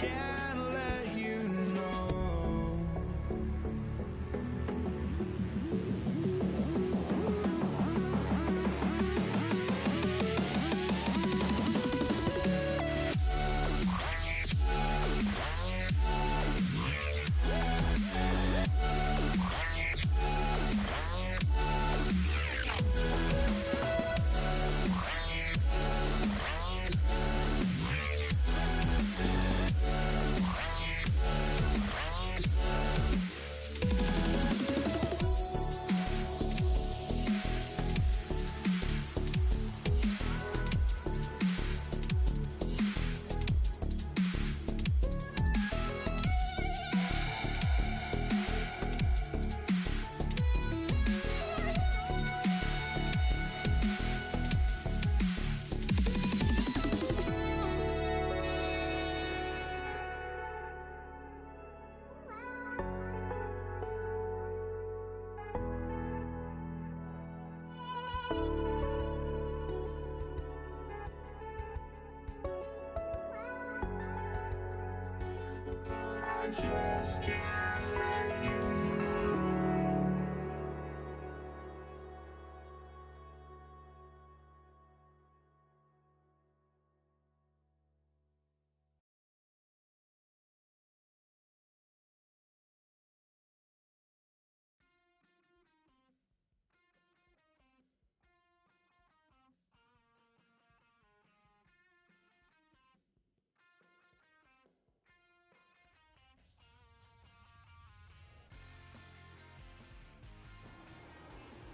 can't let you know. I just can't let you know.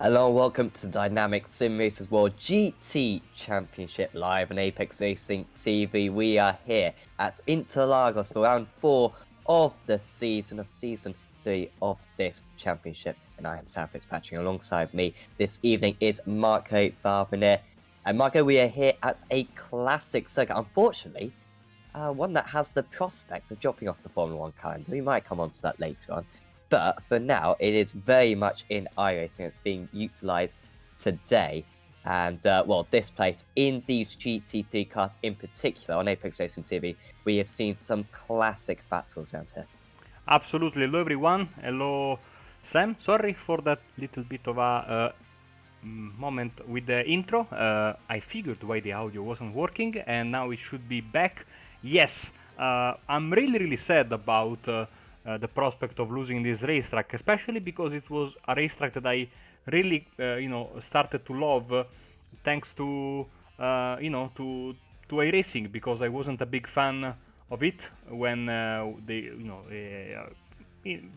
Hello and welcome to the DynamiXX Simracersworld GT Championship live on Apex Racing TV. We are here at Interlagos for round 4 of the season 3 of this championship. And I am Sam Fitzpatrick. Alongside me this evening is Marco Barbier. And Marco, we are here at a classic circuit. Unfortunately, one that has the prospect of dropping off the Formula 1 calendar. We might come on to that later on. But for now, it is very much in iRacing. It's being utilised today. And, well, this place, in these GT3 cars in particular, on Apex Racing TV, we have seen some classic battles around here. Absolutely. Hello, everyone. Hello, Sam. Sorry for that little bit of a moment with the intro. I figured why the audio wasn't working, and now it should be back. Yes, I'm really sad about the prospect of losing this racetrack, especially because it was a racetrack that I really, started to love thanks to, to iRacing, because I wasn't a big fan of it when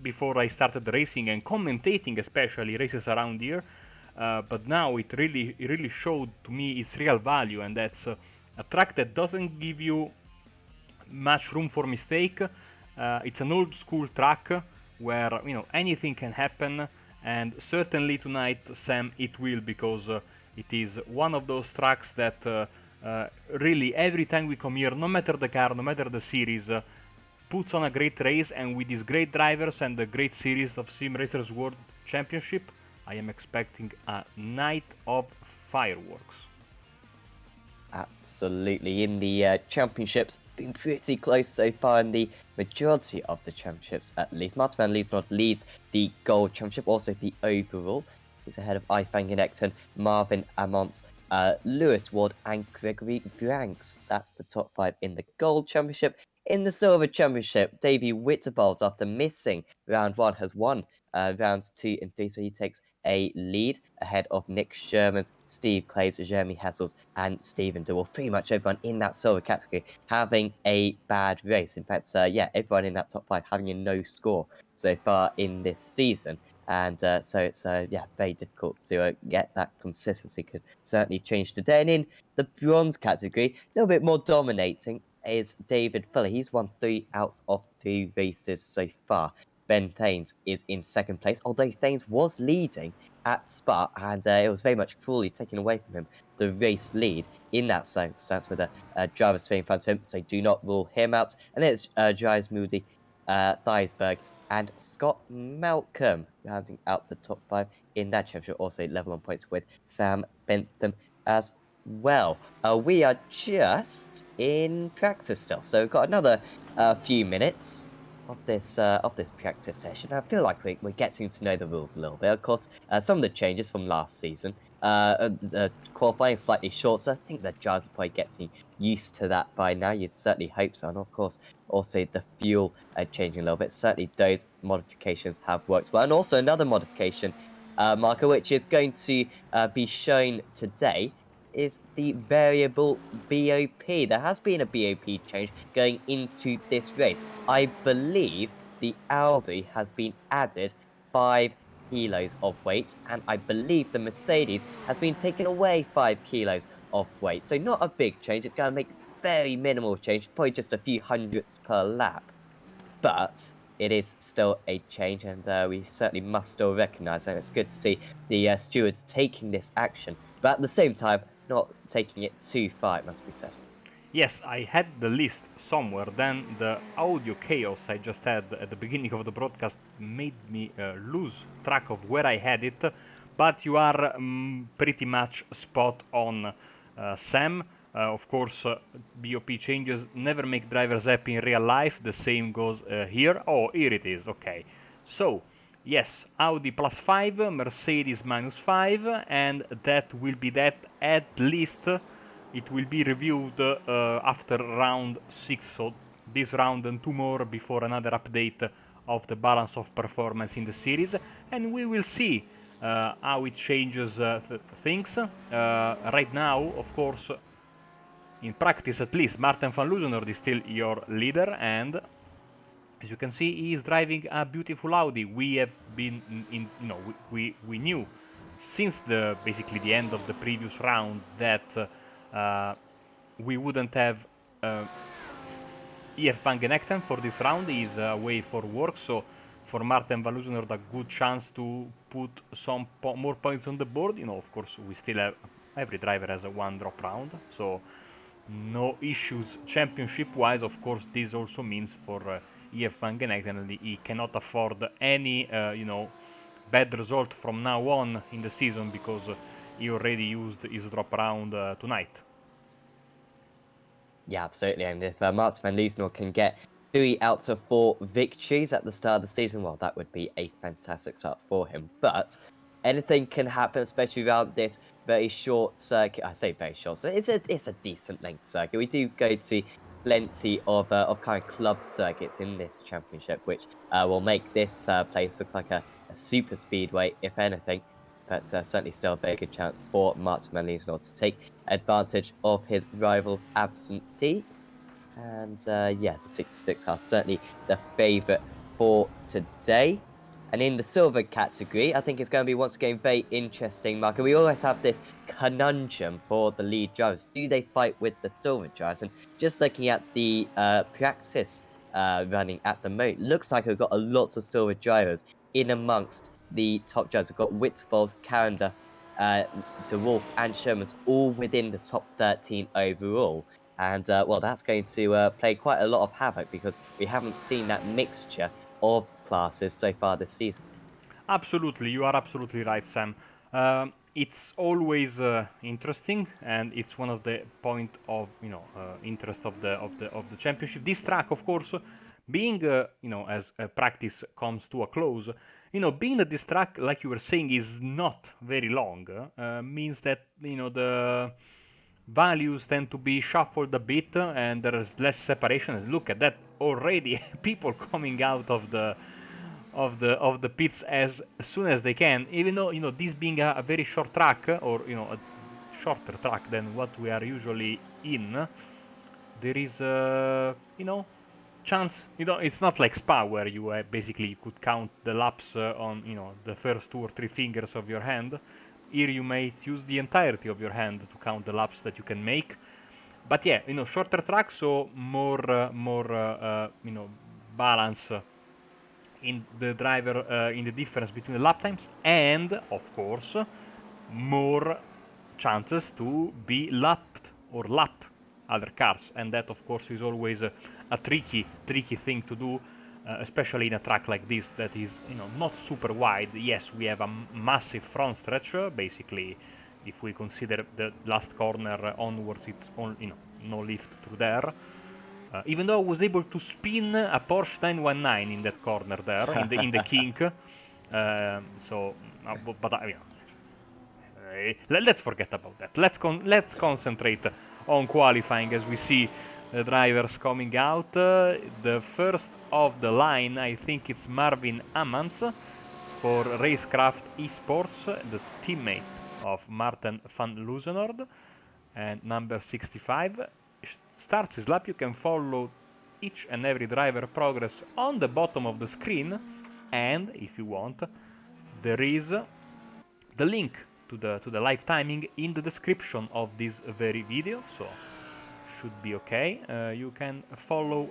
before I started racing and commentating, especially races around here. But now it really showed to me its real value, and that's a track that doesn't give you much room for mistake. It's an old school track where anything can happen, and certainly tonight, Sam, it will, because it is one of those tracks that really every time we come here, no matter the car, no matter the series, puts on a great race. And with these great drivers and the great series of Sim Racers World Championship, I am expecting a night of fireworks. Absolutely. In the championships, been pretty close so far in the majority of the championships, at least. Martin van Liesnoord leads the gold championship, also the overall. He's ahead of Ifang Genekton, Marvin Amont, Lewis Ward, and Gregory Vranks. That's the top 5 in the gold championship. In the silver championship, Davey Witterbals, after missing round 1, has won rounds 2 and 3, so he takes a lead ahead of Nick Sherman's, Steve Clay's, Jeremy Hessel's, and Stephen DeWolf. Pretty much everyone in that silver category having a bad race. In fact, everyone in that top 5 having a no score so far in this season. And so it's very difficult to get that consistency. Could certainly change today. And in the bronze category, a little bit more dominating is David Fuller. He's won 3 out of 3 races so far. Ben Thanes is in second place, although Thanes was leading at Spa, and it was very much cruelly taken away from him, the race lead in that circumstance with a driver spinning in front of him, so do not rule him out. And then it's Giles Moody, Theisberg, and Scott Malcolm rounding out the top 5 in that championship, also level on points with Sam Bentham as well. We are just in practice still, so we've got another few minutes of this practice session, I feel like we're getting to know the rules a little bit. Of course, some of the changes from last season, the qualifying is slightly shorter. I think the drivers are probably getting used to that by now. You'd certainly hope so, and of course, also the fuel changing a little bit. Certainly, those modifications have worked well, and also another modification, Marco, which is going to be shown today, is the variable BOP. There has been a BOP change going into this race. I believe the Audi has been added 5 kilos of weight, and I believe the Mercedes has been taken away 5 kilos of weight. So not a big change. It's going to make very minimal change, probably just a few hundredths per lap. But it is still a change, and we certainly must still recognise it. And it's good to see the stewards taking this action, but at the same time, not taking it too far, it must be said. Yes, I had the list somewhere, then the audio chaos I just had at the beginning of the broadcast made me lose track of where I had it, but you are pretty much spot on, Sam. Of course, BOP changes never make drivers happy in real life, the same goes here. Oh, here it is, okay. So, yes, Audi +5, Mercedes -5, and that will be that at least. It will be reviewed after round 6, so this round and 2 more before another update of the balance of performance in the series, and we will see how it changes things. Right now, of course, in practice at least, Martin van Loozenhoorn is still your leader, and as you can see, he is driving a beautiful Audi. We have been we knew since basically the end of the previous round that we wouldn't have EF Van Genechten for this round. He's away for work, so for Martin van Loozenhoorn a good chance to put some more points on the board. Of course, we still have every driver has a 1 drop round, so no issues championship-wise. Of course, this also means for EF Van Genechten he cannot afford any bad result from now on in the season, because he already used his drop round tonight. Yeah, absolutely. And if Martin van Loozenhoorn can get 3 out of 4 victories at the start of the season, well, that would be a fantastic start for him. But anything can happen, especially around this very short circuit. I say very short, so it's a decent length circuit. We do go to plenty of kind of club circuits in this championship, which will make this place look like a super speedway, if anything. But certainly still a very good chance for Martin van Loozenhoorn to take advantage of his rival's absentee. And yeah, the 66 car certainly the favourite for today. And in the silver category, I think it's going to be once again very interesting, Mark. And we always have this conundrum for the lead drivers. Do they fight with the silver drivers? And just looking at the practice running at the moment, looks like we've got a lots of silver drivers in amongst the top drivers. We've got Whitvold, Callender, De Wolf, and Sherman's all within the top 13 overall. And well, that's going to play quite a lot of havoc, because we haven't seen that mixture of classes so far this season. Absolutely, you are absolutely right, Sam. It's always interesting, and it's one of the point of interest of the championship. This track, of course, being as practice comes to a close, being that this track, like you were saying, is not very long, means that the values tend to be shuffled a bit, and there's less separation. And look at that already, people coming out of the pits as soon as they can, even though this being a very short track, or a shorter track than what we are usually in, there is chance. It's not like Spa, where you basically could count the laps on the first 2 or 3 fingers of your hand. Here you may use the entirety of your hand to count the laps that you can make. But yeah, shorter track, so more balance in the driver, in the difference between the lap times, and of course more chances to be lapped or lap other cars, and that of course is always a tricky thing to do, especially in a track like this that is not super wide. Yes, we have a massive front stretch, basically. If we consider the last corner onwards, it's all no lift through there. Even though I was able to spin a Porsche 919 in that corner there, in the kink. Let's forget about that. Let's concentrate on qualifying as we see the drivers coming out. The first of the line, I think it's Marvin Ammans for Racecraft Esports, the teammate of Marten van Loosenord, and number 65 starts his lap. You can follow each and every driver progress on the bottom of the screen, and if you want, there is the link to the live timing in the description of this very video, so should be okay. You can follow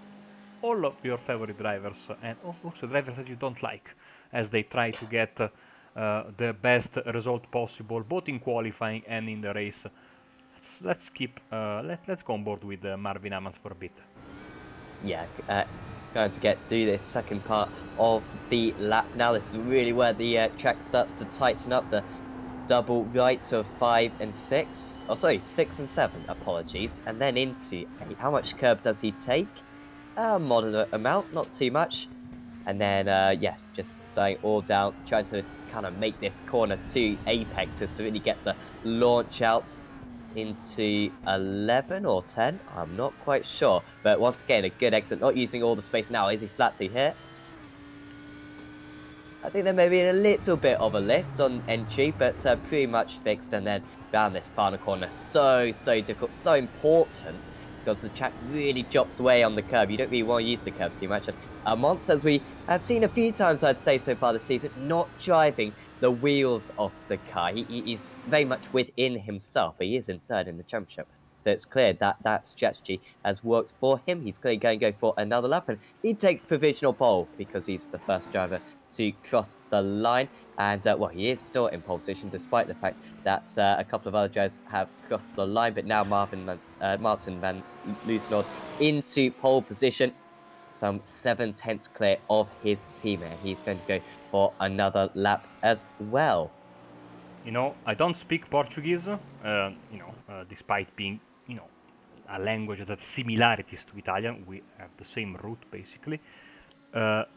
all of your favorite drivers and also drivers that you don't like as they try to get the best result possible both in qualifying and in the race. Let's go on board with Marvin Ammans for a bit. Yeah, going to get through this second part of the lap now. This is really where the track starts to tighten up. The double right of 5 and 6. Oh, sorry, 6 and 7, apologies. And then into 8. How much curb does he take? A moderate amount, not too much. And then, yeah, just slowing all down, trying to kind of make this corner to apexes to really get the launch outs into 11 or 10. I'm not quite sure. But once again, a good exit, not using all the space now. Is he flat through here? I think there may be a little bit of a lift on entry, but pretty much fixed. And then down this final corner, so difficult, so important, because the track really drops away on the curb. You don't really want to use the curb too much. And Mons, as we have seen a few times, I'd say so far this season, not driving the wheels off the car. He's very much within himself, but he is in third in the championship. So it's clear that that strategy has worked for him. He's clearly going to go for another lap, and he takes provisional pole because he's the first driver to cross the line. And, well, he is still in pole position, despite the fact that a couple of other drivers have crossed the line. But now Martin van Loosenord into pole position, some 7/10 clear of his teammate. He's going to go for another lap as well. You know, I don't speak Portuguese, despite being, a language that has similarities to Italian. We have the same root, basically.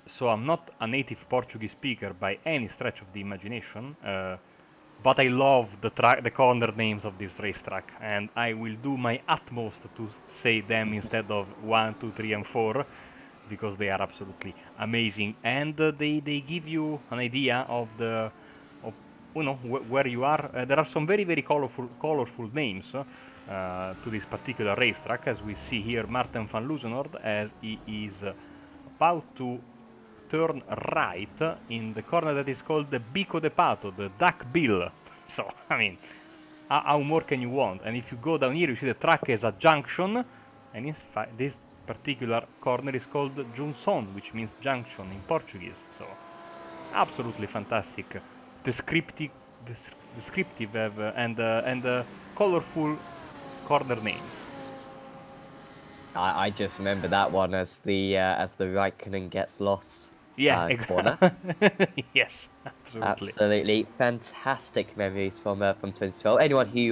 So I'm not a native Portuguese speaker by any stretch of the imagination, but I love the corner names of this racetrack, and I will do my utmost to say them instead of 1, 2, 3, and 4, because they are absolutely amazing, and they give you an idea of where you are. There are some very colorful names to this particular racetrack, as we see here Marten van Loosenord as he is about to turn right in the corner that is called the Bico de Pato, the duck bill. So, I mean, how more can you want? And if you go down here, you see the track has a junction, and in fact, this particular corner is called Junção, which means junction in Portuguese. So, absolutely fantastic, descriptive and colorful corner names. I just remember that one as the Raikkonen gets lost. Yeah, corner. Yes, absolutely. Absolutely fantastic memories from 2012. Anyone who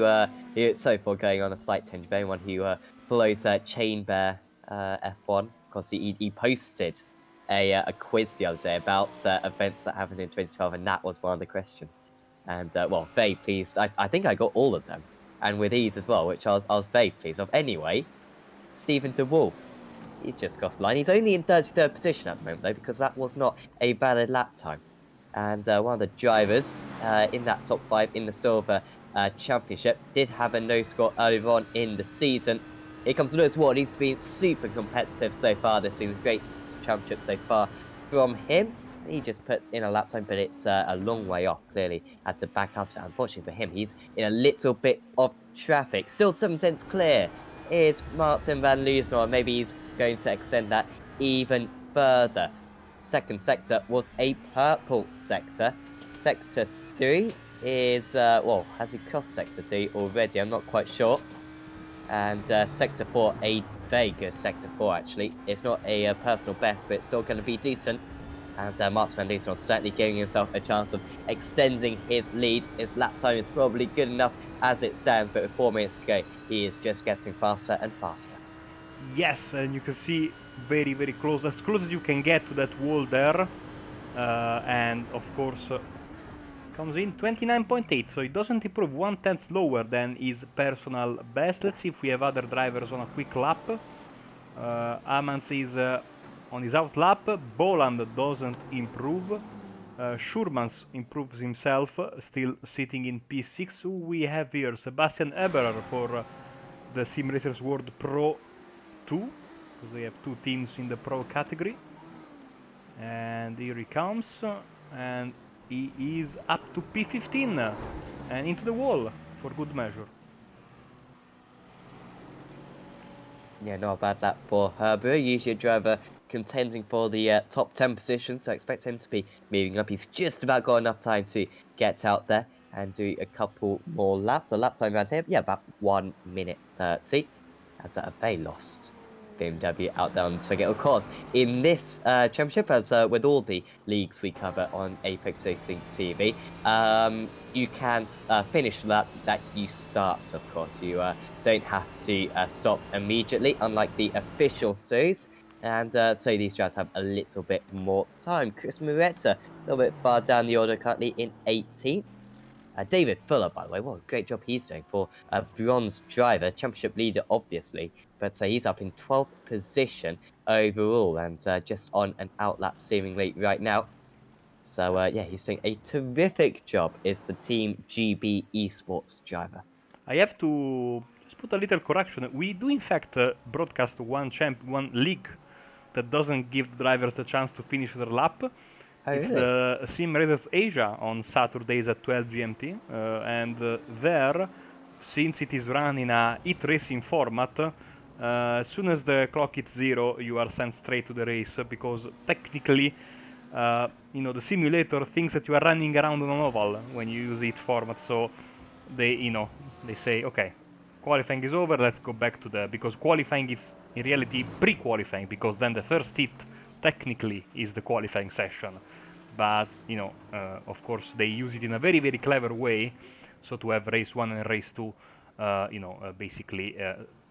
so far going on a slight tangent, but anyone who follows Chain Bear F1, because he posted a quiz the other day about events that happened in 2012, and that was one of the questions. And well, very pleased. I think I got all of them, and with ease as well, which I was very pleased of. Anyway, Stephen DeWolf, he's just crossed the line. He's only in 33rd position at the moment, though, because that was not a valid lap time. And one of the drivers in that top 5 in the Silver Championship did have a no score earlier on in the season. Here comes Lewis Ward. He's been super competitive so far this season. Great championship so far from him. He just puts in a lap time, but it's a long way off, clearly. Had to back out. Unfortunately for him, he's in a little bit of traffic. Still 7/10 clear is Martin van Loosenord. Maybe he's going to extend that even further. Second sector was a purple sector. Sector 3 is, well, has he crossed Sector 3 already? I'm not quite sure. And Sector 4, a very good Sector 4, actually. It's not a personal best, but it's still going to be decent. And Martin van Loosenord certainly giving himself a chance of extending his lead. His lap time is probably good enough as it stands, but with 4 minutes to go, he is just getting faster and faster. Yes, and you can see very, very close, as close as you can get to that wall there. And of course, comes in 29.8, so it doesn't improve 1/10 lower than his personal best. Let's see if we have other drivers on a quick lap. Amans is on his out lap. Boland doesn't improve. Schurmans improves himself, still sitting in P6. Who we have here? Sebastian Eberer for the Simracers World Pro 2, because they have two teams in the Pro category. And here he comes, and he is up to P15 and into the wall for good measure. Yeah, not a bad lap for Herber. Usually a driver contending for the top 10 position, so I expect him to be moving up. He's just about got enough time to get out there and do a couple more laps. So lap time around here, yeah, about 1 minute 30. As they lost BMW out there on the circuit. Of course, in this championship, as with all the leagues we cover on Apex Racing TV, you can finish the lap that you start. So of course, you don't have to stop immediately, unlike the official series. And so these drivers have a little bit more time. Chris Muretta, a little bit far down the order, currently in 18th. David Fuller, by the way, what a great job he's doing for a bronze driver, championship leader, obviously. But he's up in 12th position overall and just on an outlap seemingly right now. So, yeah, he's doing a terrific job, is the Team GB Esports driver. I have to just put a little correction. We do in fact broadcast one league that doesn't give the drivers the chance to finish their lap. Oh, It's really? the Sim Racers Asia on Saturdays at 12 GMT, and there, since it is run in a heat racing format, as soon as the clock hits 0, you are sent straight to the race because technically, the simulator thinks that you are running around on an oval when you use heat format. So they say, okay, qualifying is over. Let's go back to because qualifying is in reality pre-qualifying, because then the first heat technically is the qualifying session. But of course, they use it in a very, very clever way, so to have race 1 and race 2 basically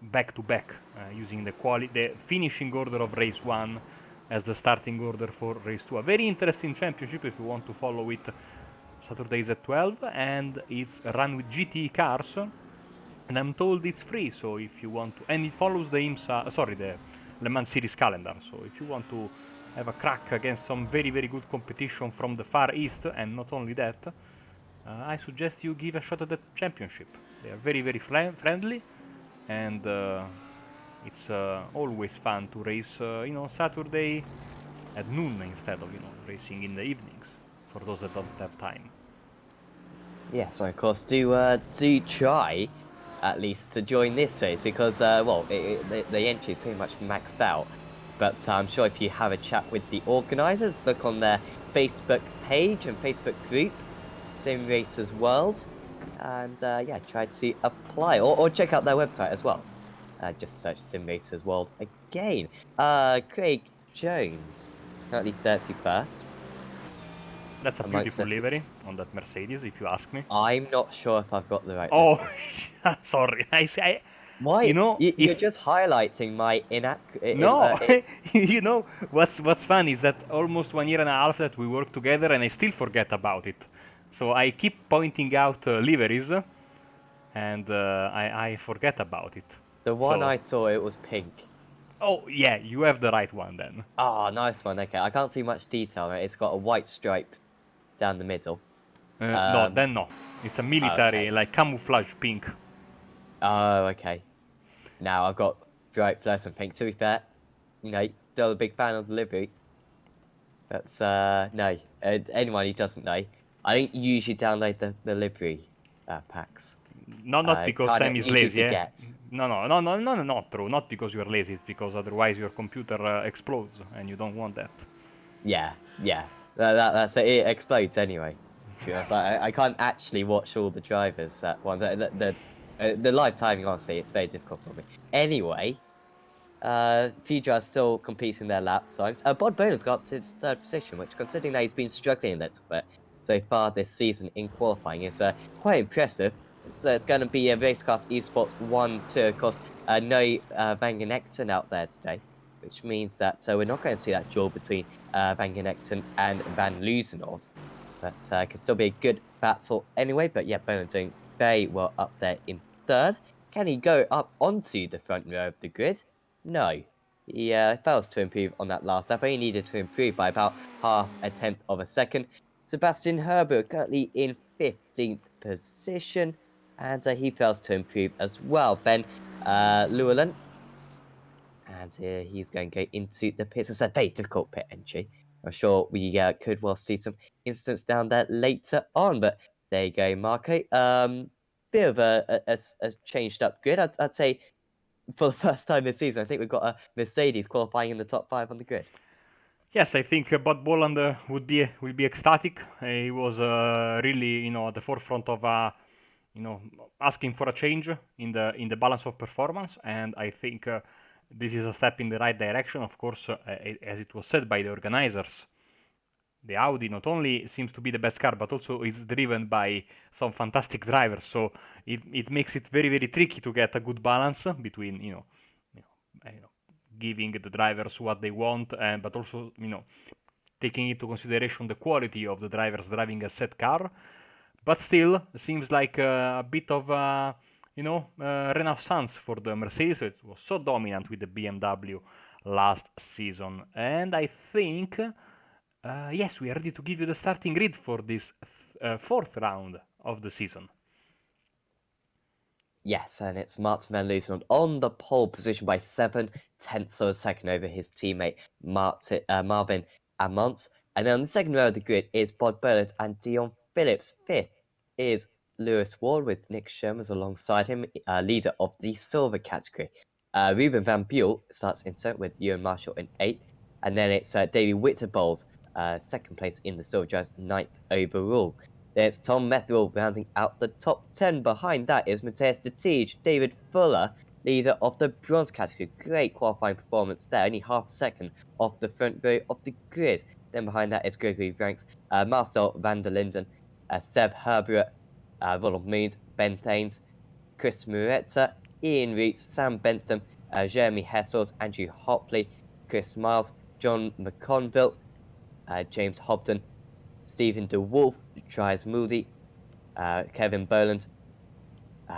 back to back, using the finishing order of race 1 as the starting order for race 2. A very interesting championship if you want to follow it. Saturdays at 12, and it's run with GT cars, and I'm told it's free, so if you want to, and it follows the the Le Mans Series calendar, so if you want to have a crack against some very, very good competition from the Far East, and not only that, I suggest you give a shot at the championship. They are very, very friendly, and it's always fun to race, Saturday at noon instead of, racing in the evenings, for those that don't have time. Yeah, so of course, do try at least to join this race because, well, the entry is pretty much maxed out. But I'm sure if you have a chat with the organisers, look on their Facebook page and Facebook group, Sim Racers World, and yeah, try to apply or check out their website as well. Just search Sim Racers World again. Craig Jones, currently 31st. That's a amongst beautiful the- livery on that Mercedes, if you ask me. I'm not sure if I've got the right. Oh, livery. sorry. Why? You're It's just highlighting my inaccurate. no. What's fun is that almost 1 year and a half that we work together, and I still forget about it. So I keep pointing out liveries, and I forget about it. The one So- I saw, it was pink. Oh yeah, you have the right one then. Ah, nice one. Okay, I can't see much detail. Right? It's got a white stripe down the middle. No, then no. It's a military, okay. like camouflage pink. Oh, okay. Now I've got bright fluorescent pink. To be fair, still a big fan of the livery. But no, anyone who doesn't know, I don't usually download the livery packs. Not because kinda Sam is easy lazy, to eh? get. No, not true. Not because you're lazy, it's because otherwise your computer explodes, and you don't want that. Yeah. That's it. It explodes anyway. To be honest, I can't actually watch all the drivers at once. The live timing, honestly, it's very difficult for me. Anyway, few drivers still competing their lap times. Bod Bonus got up to his 3rd position, which, considering that he's been struggling a little bit so far this season in qualifying, is quite impressive. So it's going to be a Racecraft Esports 1-2. Of course, no Van Genekton out there today, which means that we're not going to see that duel between Van Genekton and Van Loosenord. But could still be a good battle anyway. But yeah, Bernard doing very well up there in third. Can he go up onto the front row of the grid? No. He fails to improve on that lap. He needed to improve by about half a tenth of a second. Sebastian Herbert currently in 15th position, and he fails to improve as well. Ben Llewellyn, and he's going to go into the pits. It's a very difficult pit entry. I'm sure we could well see some incidents down there later on, but there you go, Marco. Bit of a changed up grid. I'd say for the first time this season, I think we've got a Mercedes qualifying in the top 5 on the grid. Yes, I think Bud Bolland will be ecstatic. He was really, at the forefront of, asking for a change in the balance of performance, and I think this is a step in the right direction. Of course, as it was said by the organizers, the Audi not only seems to be the best car, but also is driven by some fantastic drivers. So it makes it very, very tricky to get a good balance between, giving the drivers what they want, but also, taking into consideration the quality of the drivers driving a set car. But still, seems like a bit of a, renaissance for the Mercedes. It was so dominant with the BMW last season. And I think, yes, we are ready to give you the starting grid for this fourth round of the season. Yes, and it's Martin Van Loosenord on the pole position by 7/10 of a second over his teammate Marvin Amont. And then on the second row of the grid is Bod Burlett and Dion Phillips. Fifth is Lewis Ward with Nick Shermans alongside him, leader of the silver category. Ruben Van Buell starts in seventh with Ewan Marshall in eighth. And then it's Davey Witterbowles, second place in the silver dress, ninth overall. There's Tom Metherell rounding out the top 10. Behind that is Matthias de Tige, David Fuller, leader of the bronze category. Great qualifying performance there, only half a second off the front row of the grid. Then behind that is Gregory Ranks, Marcel van der Linden, Seb Herbert, Ronald Moons, Ben Thanes, Chris Muretta, Ian Reitz, Sam Bentham, Jeremy Hessels, Andrew Hopley, Chris Miles, John McConville, James Hobden, Stephen DeWolf, Trias Moody, Kevin Boland,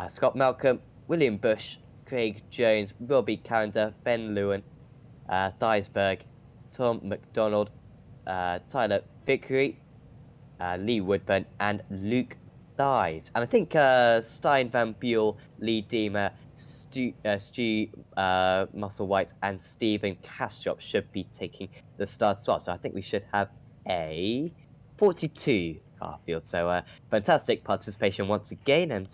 Scott Malcolm, William Bush, Craig Jones, Robbie Carrender, Ben Lewin, Theisberg, Tom McDonald, Tyler Vickery, Lee Woodburn, and Luke Thies. And I think Stein Van Buell, Lee Deemer, Stu Musselwhite, and Stephen Castrop should be taking the start as well. So I think we should have a 42 car field. So fantastic participation once again, and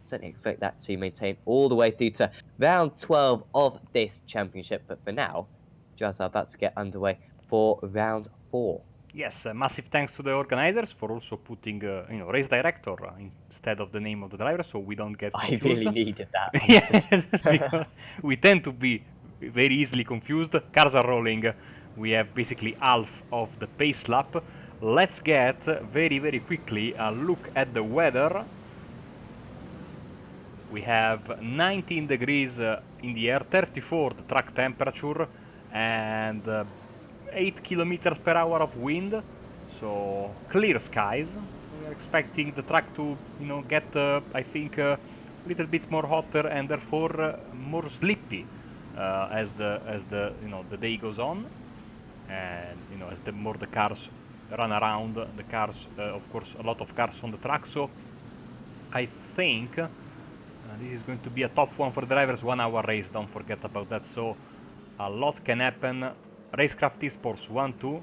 certainly expect that to maintain all the way through to round 12 of this championship. But for now, just are about to get underway for round 4. Yes, massive thanks to the organizers for also putting, race director instead of the name of the driver, so we don't get confused. I really needed that. Yes, because we tend to be very easily confused. Cars are rolling. We have basically half of the pace lap. Let's get very, very quickly a look at the weather. We have 19 degrees in the air, 34 the track temperature, and 8 kilometers per hour of wind, so clear skies. We are expecting the track to, get, I think, a little bit more hotter and therefore more sleepy as the day goes on, and as the more the cars run around. The cars, of course, a lot of cars on the track, so I think this is going to be a tough one for the drivers. 1 hour race, don't forget about that. So a lot can happen. Racecraft Esports 1-2.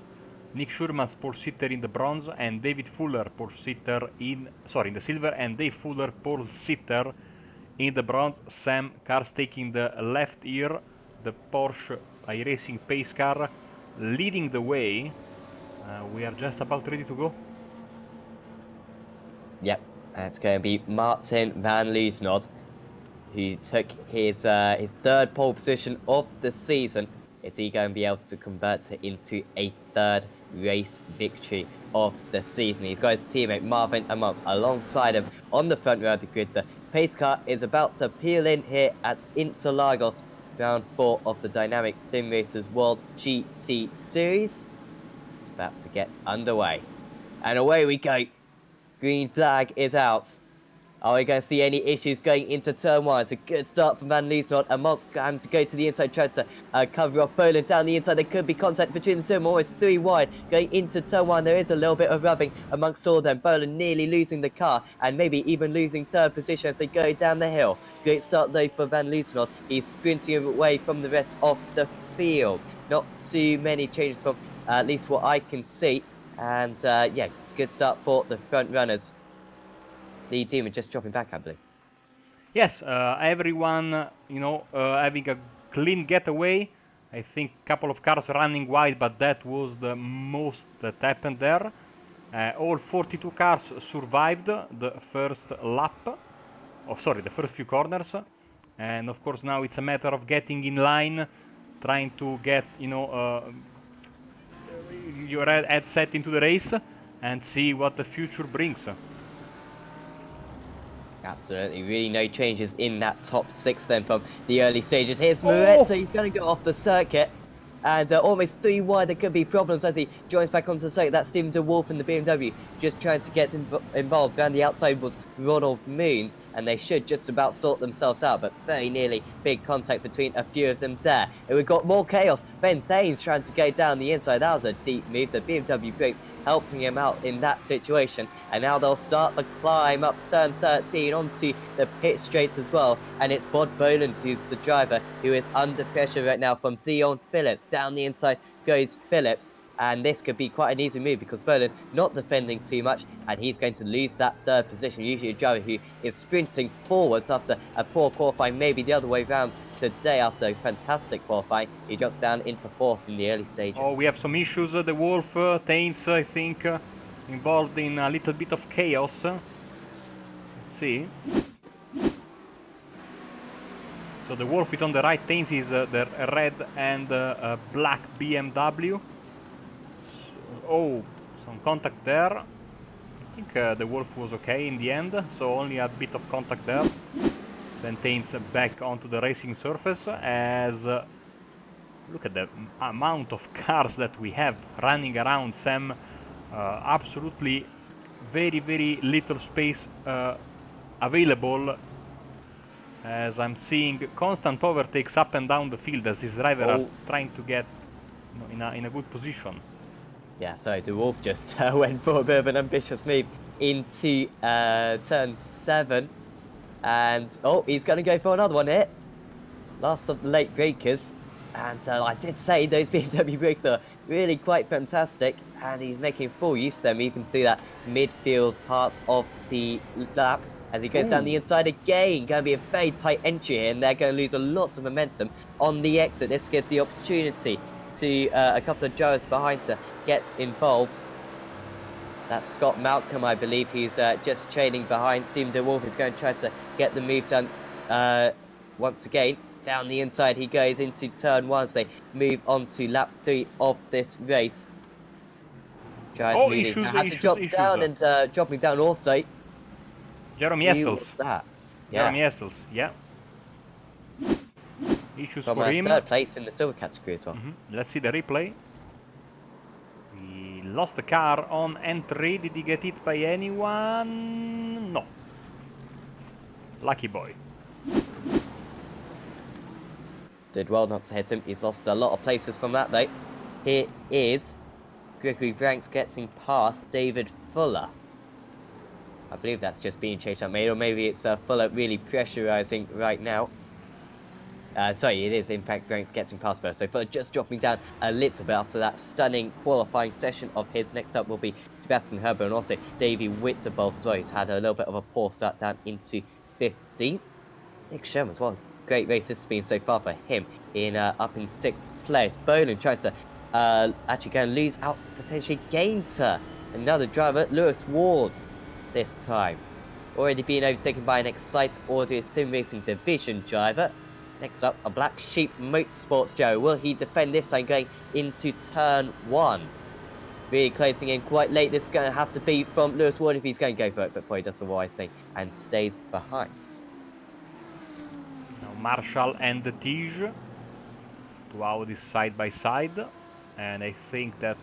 Nick Schurman's pole sitter in the bronze, and David Fuller pole sitter in the silver, and Dave Fuller pole sitter in the bronze. Sam Cars taking the left ear. The Porsche iRacing pace car leading the way. We are just about ready to go. Yep, it's going to be Martin Van Loosenord, who took his third pole position of the season. Is he going to be able to convert it into a third race victory of the season? He's got his teammate Marvin Amont alongside him on the front row of the grid. The pace car is about to peel in here at Interlagos, round 4 of the DynamiXX Simracersworld GT Series. It's about to get underway. And away we go. Green flag is out. Are we going to see any issues going into turn 1? It's a good start from Van Liesnout, and Mott's having to go to the inside, trying to cover off Boland down the inside. There could be contact between the two, almost 3 wide. Going into turn 1, there is a little bit of rubbing amongst all of them. Boland nearly losing the car, and maybe even losing 3rd position as they go down the hill. Great start though for Van Liesnout. He's sprinting away from the rest of the field. Not too many changes from at least what I can see. And yeah, good start for the front runners. The Demon just dropping back, I believe. Yes, everyone, having a clean getaway. I think a couple of cars running wide, but that was the most that happened there. All 42 cars survived the first lap. Oh, sorry, the first few corners. And of course now it's a matter of getting in line, trying to get, your headset into the race and see what the future brings. Absolutely, really no changes in that top 6 then from the early stages. Here's Muret, so he's going to go off the circuit. And almost 3 wide, there could be problems as he joins back onto the circuit. That's Stephen de Wolf in the BMW just trying to get involved. Around the outside was Ronald Moons, and they should just about sort themselves out, but very nearly big contact between a few of them there. And we've got more chaos. Ben Thanes trying to go down the inside. That was a deep move. The BMW brakes helping him out in that situation. And now they'll start the climb up turn 13 onto the pit straights as well. And it's Bod Boland who's the driver who is under pressure right now from Dion Phillips. Down the inside goes Phillips. And this could be quite an easy move because Boland not defending too much, and he's going to lose that 3rd position. Usually a driver who is sprinting forwards after a poor qualifying, maybe the other way round today after a fantastic qualifying. He drops down into 4th in the early stages. Oh, we have some issues. The Wolf, Tains, I think, involved in a little bit of chaos. Let's see. So the Wolf is on the right, Tains is the red and black BMW. Oh, some contact there. I think the Wolf was okay in the end, so only a bit of contact there. Then Tains back onto the racing surface as... look at the amount of cars that we have running around, Sam. Absolutely very, very little space available, as I'm seeing constant overtakes up and down the field as these drivers are trying to get in a good position. Yeah, so De Wolf just went for a bit of an ambitious move into turn 7. And, oh, he's going to go for another one here. Last of the late breakers. And I did say those BMW brakes are really quite fantastic. And he's making full use of them, even through that midfield part of the lap. As he goes down the inside again, going to be a very tight entry here. And they're going to lose lots of momentum on the exit. This gives the opportunity to a couple of drivers behind to get involved. That's Scott Malcolm, I believe, who's just trailing behind. Stephen de Wolf is going to try to get the move done once again. Down the inside he goes into turn 1 as they move on to lap 3 of this race. Drives moving. Issues, had to drop down and dropping down also. Jeremy Essels. That. Jeremy Essels, yeah. Issues From for him. 3rd place in the silver category as well. Let's see the replay. He lost the car on entry. Did he get hit by anyone? No. Lucky boy. Did well not to hit him. He's lost a lot of places from that though. Here is Gregory Franks getting past David Fuller. I believe that's just being changed up, or maybe it's Fuller really pressurizing right now. Sorry, it is in fact Franks getting past first. So Fuller just dropping down a little bit after that stunning qualifying session of his. Next up will be Sebastian Herber and also Davey Witterbols as well. He's had a little bit of a poor start down into 15th. Nick Sherman as well. Great race this has been so far for him in up in 6th place. Boland trying to actually go and lose out, potentially gain to another driver, Lewis Ward, this time. Already being overtaken by an Excite Audio Sim Racing Division driver. Next up, a Black Sheep Motorsports driver. Will he defend this time going into turn 1? really closing in quite late. This is going to have to be from Lewis Ward if he's going to go for it, but probably does the wise thing and stays behind. Now Marshall and the Tige. Two Audis side by side. And I think that,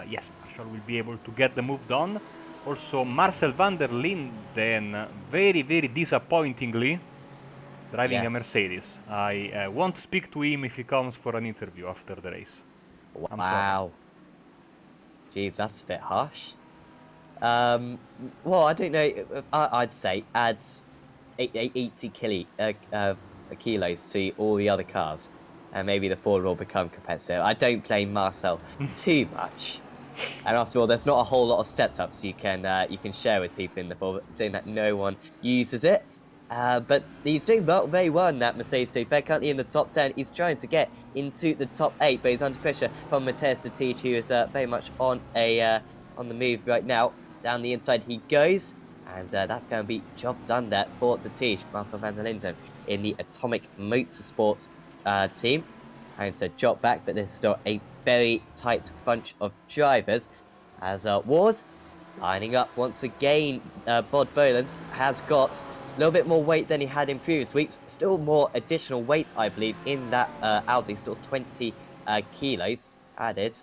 yes, Marshall will be able to get the move done. Also, Marcel van der Linden, very, very disappointingly, driving a Mercedes. I won't speak to him if he comes for an interview after the race. I'm sorry. Wow. Jeez, that's a bit harsh. Well, I don't know. I'd say adds 80 kilos to all the other cars, and maybe the Ford will become competitive. I don't blame Marcel too much. And after all, there's not a whole lot of setups you can share with people in the Ford, saying that no one uses it. But he's doing very well in that Mercedes 2. They're currently in the top 10. He's trying to get into the top 8, but he's under pressure from Matthias de Tige, who is very much on the move right now. Down the inside he goes, and that's going to be job done there for de Tige. Marcel van der Linden in the Atomic Motorsports team. And to drop back, but there's still a very tight bunch of drivers. As Wars lining up once again, Bod Boland has got a little bit more weight than he had in previous weeks. Still more additional weight, I believe, in that Audi. Still 20 kilos added.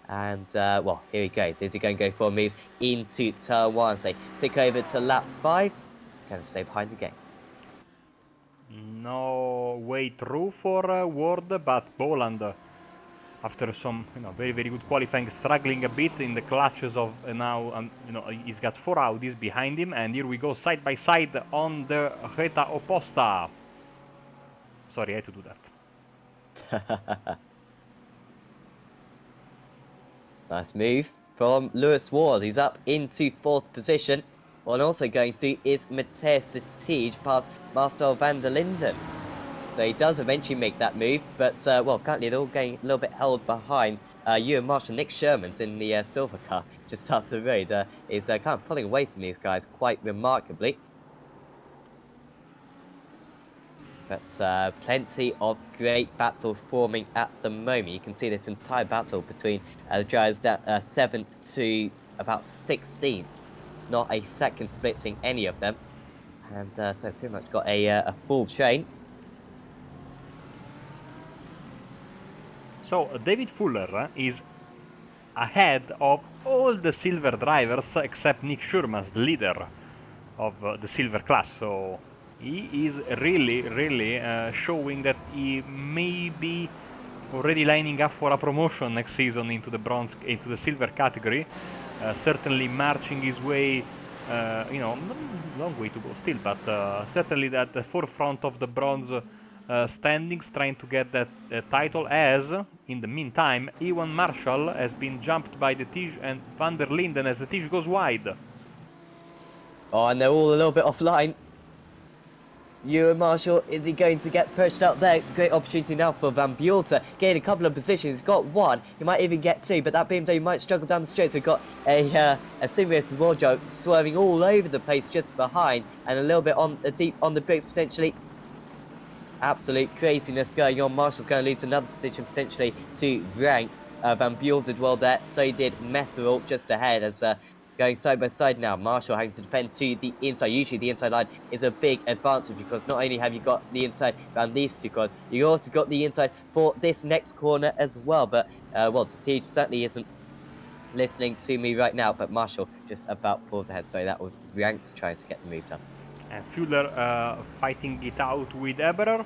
And, well, here he goes. Is he going to go for a move into turn 1? So, tick over to lap 5. Going to stay behind again. No way through for Ward, but Boland, after some very, very good qualifying, struggling a bit in the clutches of now, he's got 4 Audis behind him, and here we go side by side on the Reta Opposta. Sorry, I had to do that. Nice move from Lewis Ward. He's up into 4th position. One also going through is Matthias de Tige past Marcel van der Linden. So he does eventually make that move, but, well, currently they're all getting a little bit held behind. Ewan Marshall, Nick Sherman's in the silver car just up the road, is kind of pulling away from these guys quite remarkably. But plenty of great battles forming at the moment. You can see this entire battle between the drivers 7th to about 16th. Not a second splitting any of them. And so pretty much got a full chain. So David Fuller is ahead of all the silver drivers except Nick Sherman, the leader of the silver class. So he is really, really showing that he may be already lining up for a promotion next season into the bronze, into the silver category. Certainly marching his way, long way to go still, but certainly at the forefront of the bronze standings, trying to get that title. As in the meantime, Ewan Marshall has been jumped by de Tige and van der Linden as de Tige goes wide. Oh, and they're all a little bit offline. Ewan Marshall, is he going to get pushed up there? Great opportunity now for Van Buelta. Getting a couple of positions. He's got 1. He might even get 2, but that BMW might struggle down the straight. So we've got a Simracersworld joke swerving all over the place just behind, and a little bit on deep on the bricks potentially. Absolute craziness going on. Marshall's going to lose another position potentially to ranks. Van Buel did well there. So he did Metherol just ahead as going side by side now. Marshall having to defend to the inside. Usually the inside line is a big advantage because not only have you got the inside around these 2 cars, you also got the inside for this next corner as well. But, well, de Tige certainly isn't listening to me right now. But Marshall just about pulls ahead. So that was ranks trying to get the move done. And Fuller fighting it out with Eberer.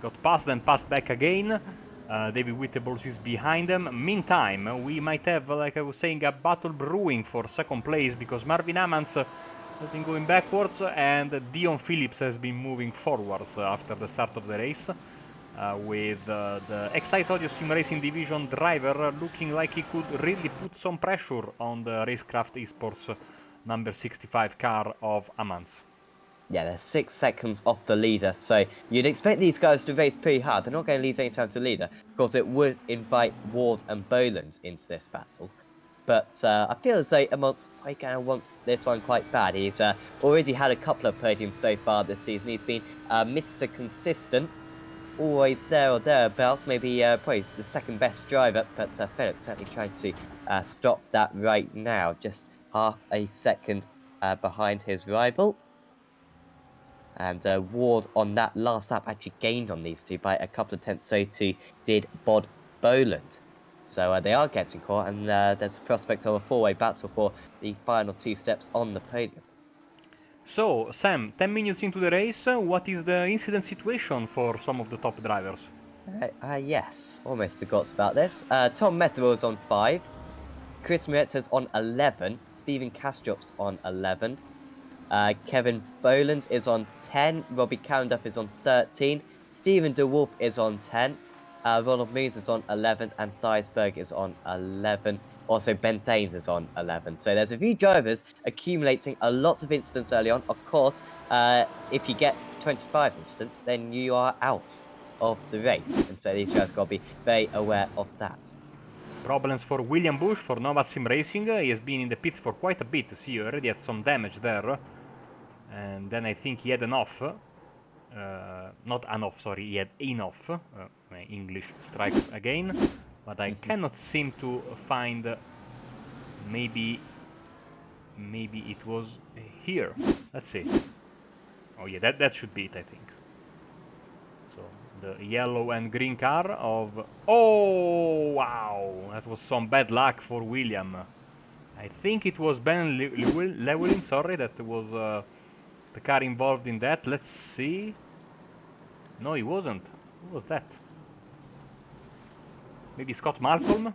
Got past and passed back again. David Whittables is behind them. Meantime, we might have, like I was saying, a battle brewing for 2nd place because Marvin Amans has been going backwards and Dion Phillips has been moving forwards after the start of the race. With the Excite Audio Sim Racing Division driver looking like he could really put some pressure on the Racecraft Esports number 65 car of Amans. Yeah, they're 6 seconds off the leader, so you'd expect these guys to race pretty hard. They're not going to lose any time to the leader. Of course, it would invite Ward and Boland into this battle. But I feel as though Amont's probably going to want this one quite bad. He's already had a couple of podiums so far this season. He's been Mr. Consistent. always there or thereabouts, maybe probably the second best driver, but Phillips certainly tried to stop that right now, just half a second behind his rival. And Ward on that last lap actually gained on these two by a couple of tenths, so too did Bod Boland. So they are getting caught, and there's a prospect of a four-way battle for the final two steps on the podium. So, Sam, 10 minutes into the race, what is the incident situation for some of the top drivers? Yes, almost forgot about this. Tom Metherell is on 5. Chris Moretta's on 11. Stephen Castrop's on 11. Kevin Boland is on 10. Robbie Calendup is on 13. Stephen DeWolf is on 10. Ronald Moons is on 11. And Theisberg is on 11. Also, Ben Thanes is on 11. So there's a few drivers accumulating a lot of incidents early on. Of course, if you get 25 incidents, then you are out of the race. And so these drivers got to be very aware of that. Problems for William Bush for Nomad Sim Racing. He has been in the pits for quite a bit. See, he already had some damage there. And then I think he had an off. Not an off, sorry, he had enough. My English strikes again. But I cannot seem to find... maybe it was here. Let's see. Oh yeah, that should be it, I think. So, the yellow and green car of... Oh, wow! That was some bad luck for William. I think it was Ben Llewellyn, sorry, that was the car involved in that. Let's see. No, he wasn't. Who was that? Maybe Scott Malcolm?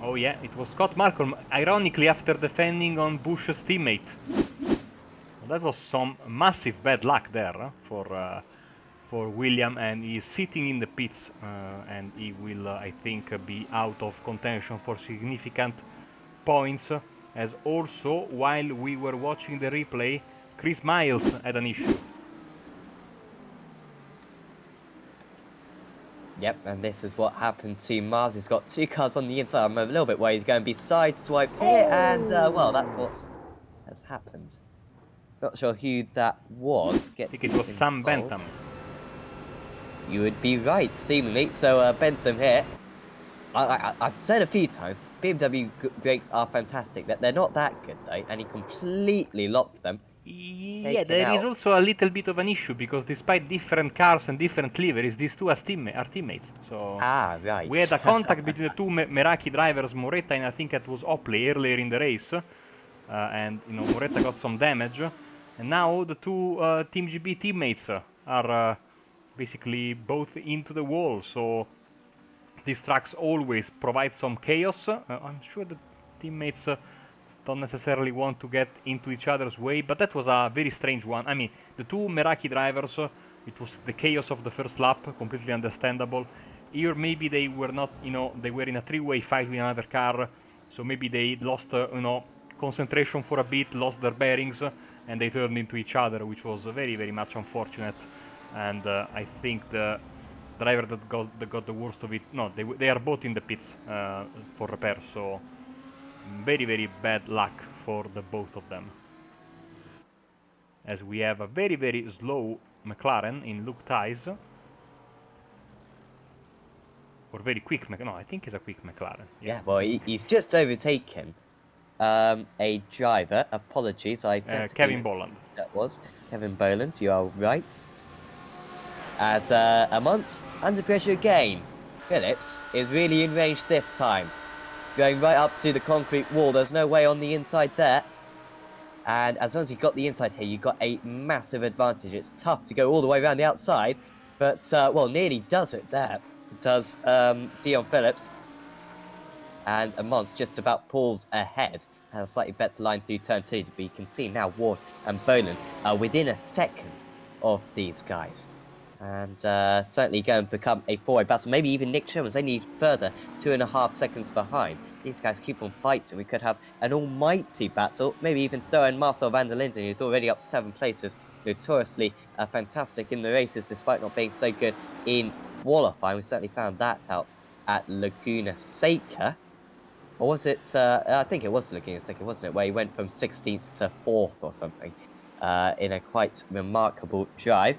Oh yeah, it was Scott Malcolm, ironically after defending on Bush's teammate. Well, that was some massive bad luck there for William, and he's sitting in the pits, and he will, I think, be out of contention for significant points, as also, while we were watching the replay, Chris Miles had an issue. Yep, and this is what happened to Mars. He's got two cars on the inside. I'm a little bit worried he's going to be sideswiped here, and, well, that's what has happened. Not sure who that was. I think it was Sam Bentham. You would be right, seemingly. So, Bentham here. I've said a few times, BMW brakes are fantastic. That they're not that good, though, and he completely locked them. Yeah, there is also a little bit of an issue, because despite different cars and different liveries, these two are teammates. So right. we had a contact between the two Meraki drivers, Moretta and I think it was Opley, earlier in the race, and Moretta got some damage, and now the two Team GB teammates are basically both into the wall. So these tracks always provide some chaos. I'm sure the teammates don't necessarily want to get into each other's way, but that was a very strange one. I mean, the two Meraki drivers, it was the chaos of the first lap, completely understandable. Here maybe they were not, they were in a three-way fight with another car, so maybe they lost, concentration for a bit, lost their bearings, and they turned into each other, which was very, very much unfortunate. And I think the driver that got the worst of it, no, they are both in the pits for repair, so very, very bad luck for the both of them. As we have a very, very slow McLaren in Luke Ties. Or very quick no, I think it's a quick McLaren. Yeah, well, he's just overtaken a driver. Apologies, Kevin Boland. That was Kevin Boland, you are right. As Amongst under pressure again, Phillips is really in range this time. Going right up to the concrete wall. There's no way on the inside there. And as long as you've got the inside here, you've got a massive advantage. It's tough to go all the way around the outside. But, well, nearly does it there. Does Dion Phillips. And Amongst just about pulls ahead. Has a slightly better line through turn 2. But you can see now Ward and Boland are within a second of these guys. And certainly going to become a four-way battle. Maybe even Nick Sherman's only further 2.5 seconds behind. These guys keep on fighting. We could have an almighty battle. Maybe even throw in Marcel van der Linden, who's already up 7 places. Notoriously fantastic in the races, despite not being so good in qualifying. We certainly found that out at Laguna Seca. Or was it, I think it was looking second, wasn't it? Where he went from 16th to 4th or something in a quite remarkable drive.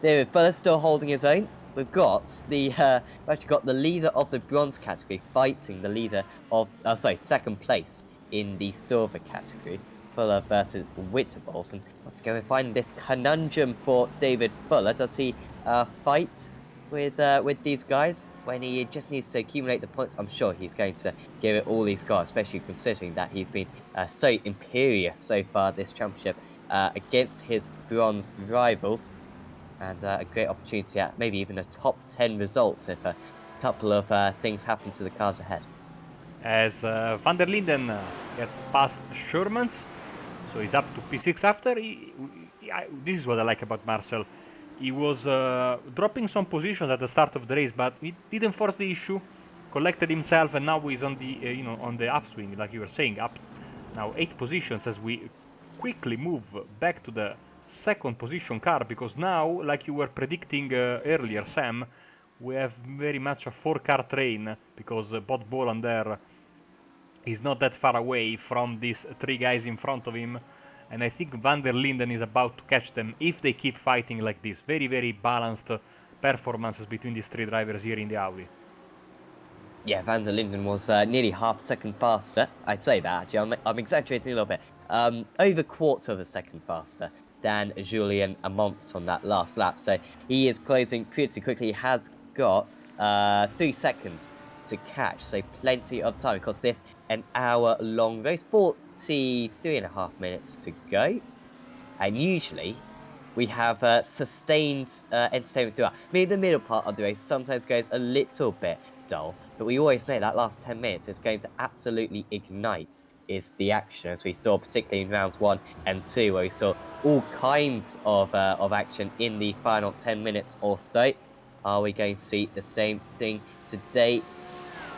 David Fuller still holding his own. We've actually got the leader of the bronze category fighting the leader of, second place in the silver category. Fuller versus Witterballs. And once again, we're finding this conundrum for David Fuller. Does he fight with these guys when he just needs to accumulate the points? I'm sure he's going to give it all he's got, especially considering that he's been so imperious so far this championship against his bronze rivals. And a great opportunity at maybe even a top 10 result if a couple of things happen to the cars ahead. As Van der Linden gets past Shermans, so he's up to P6 after. This is what I like about Marcel. He was dropping some positions at the start of the race, but he didn't force the issue, collected himself, and now he's on the on the upswing, like you were saying, up now 8 positions as we quickly move back to the second position car, because now, like you were predicting earlier, Sam, we have very much a 4-car train, because Bot Boland there is not that far away from these 3 guys in front of him, and I think Van der Linden is about to catch them if they keep fighting like this. Very, very balanced performances between these 3 drivers here in the Audi. Yeah, Van der Linden was nearly half a second faster. I'd say that, actually. I'm exaggerating a little bit. Over quarter of a second faster than Julien Amont on that last lap. So he is closing pretty quickly. He has got 3 seconds to catch, so plenty of time, because this an hour-long race, 43.5 minutes to go. And usually, we have sustained entertainment throughout. Maybe the middle part of the race sometimes goes a little bit dull, but we always know that last 10 minutes is going to absolutely ignite is the action, as we saw particularly in rounds 1 and 2, where we saw all kinds of action in the final 10 minutes or so. Are we going to see the same thing today?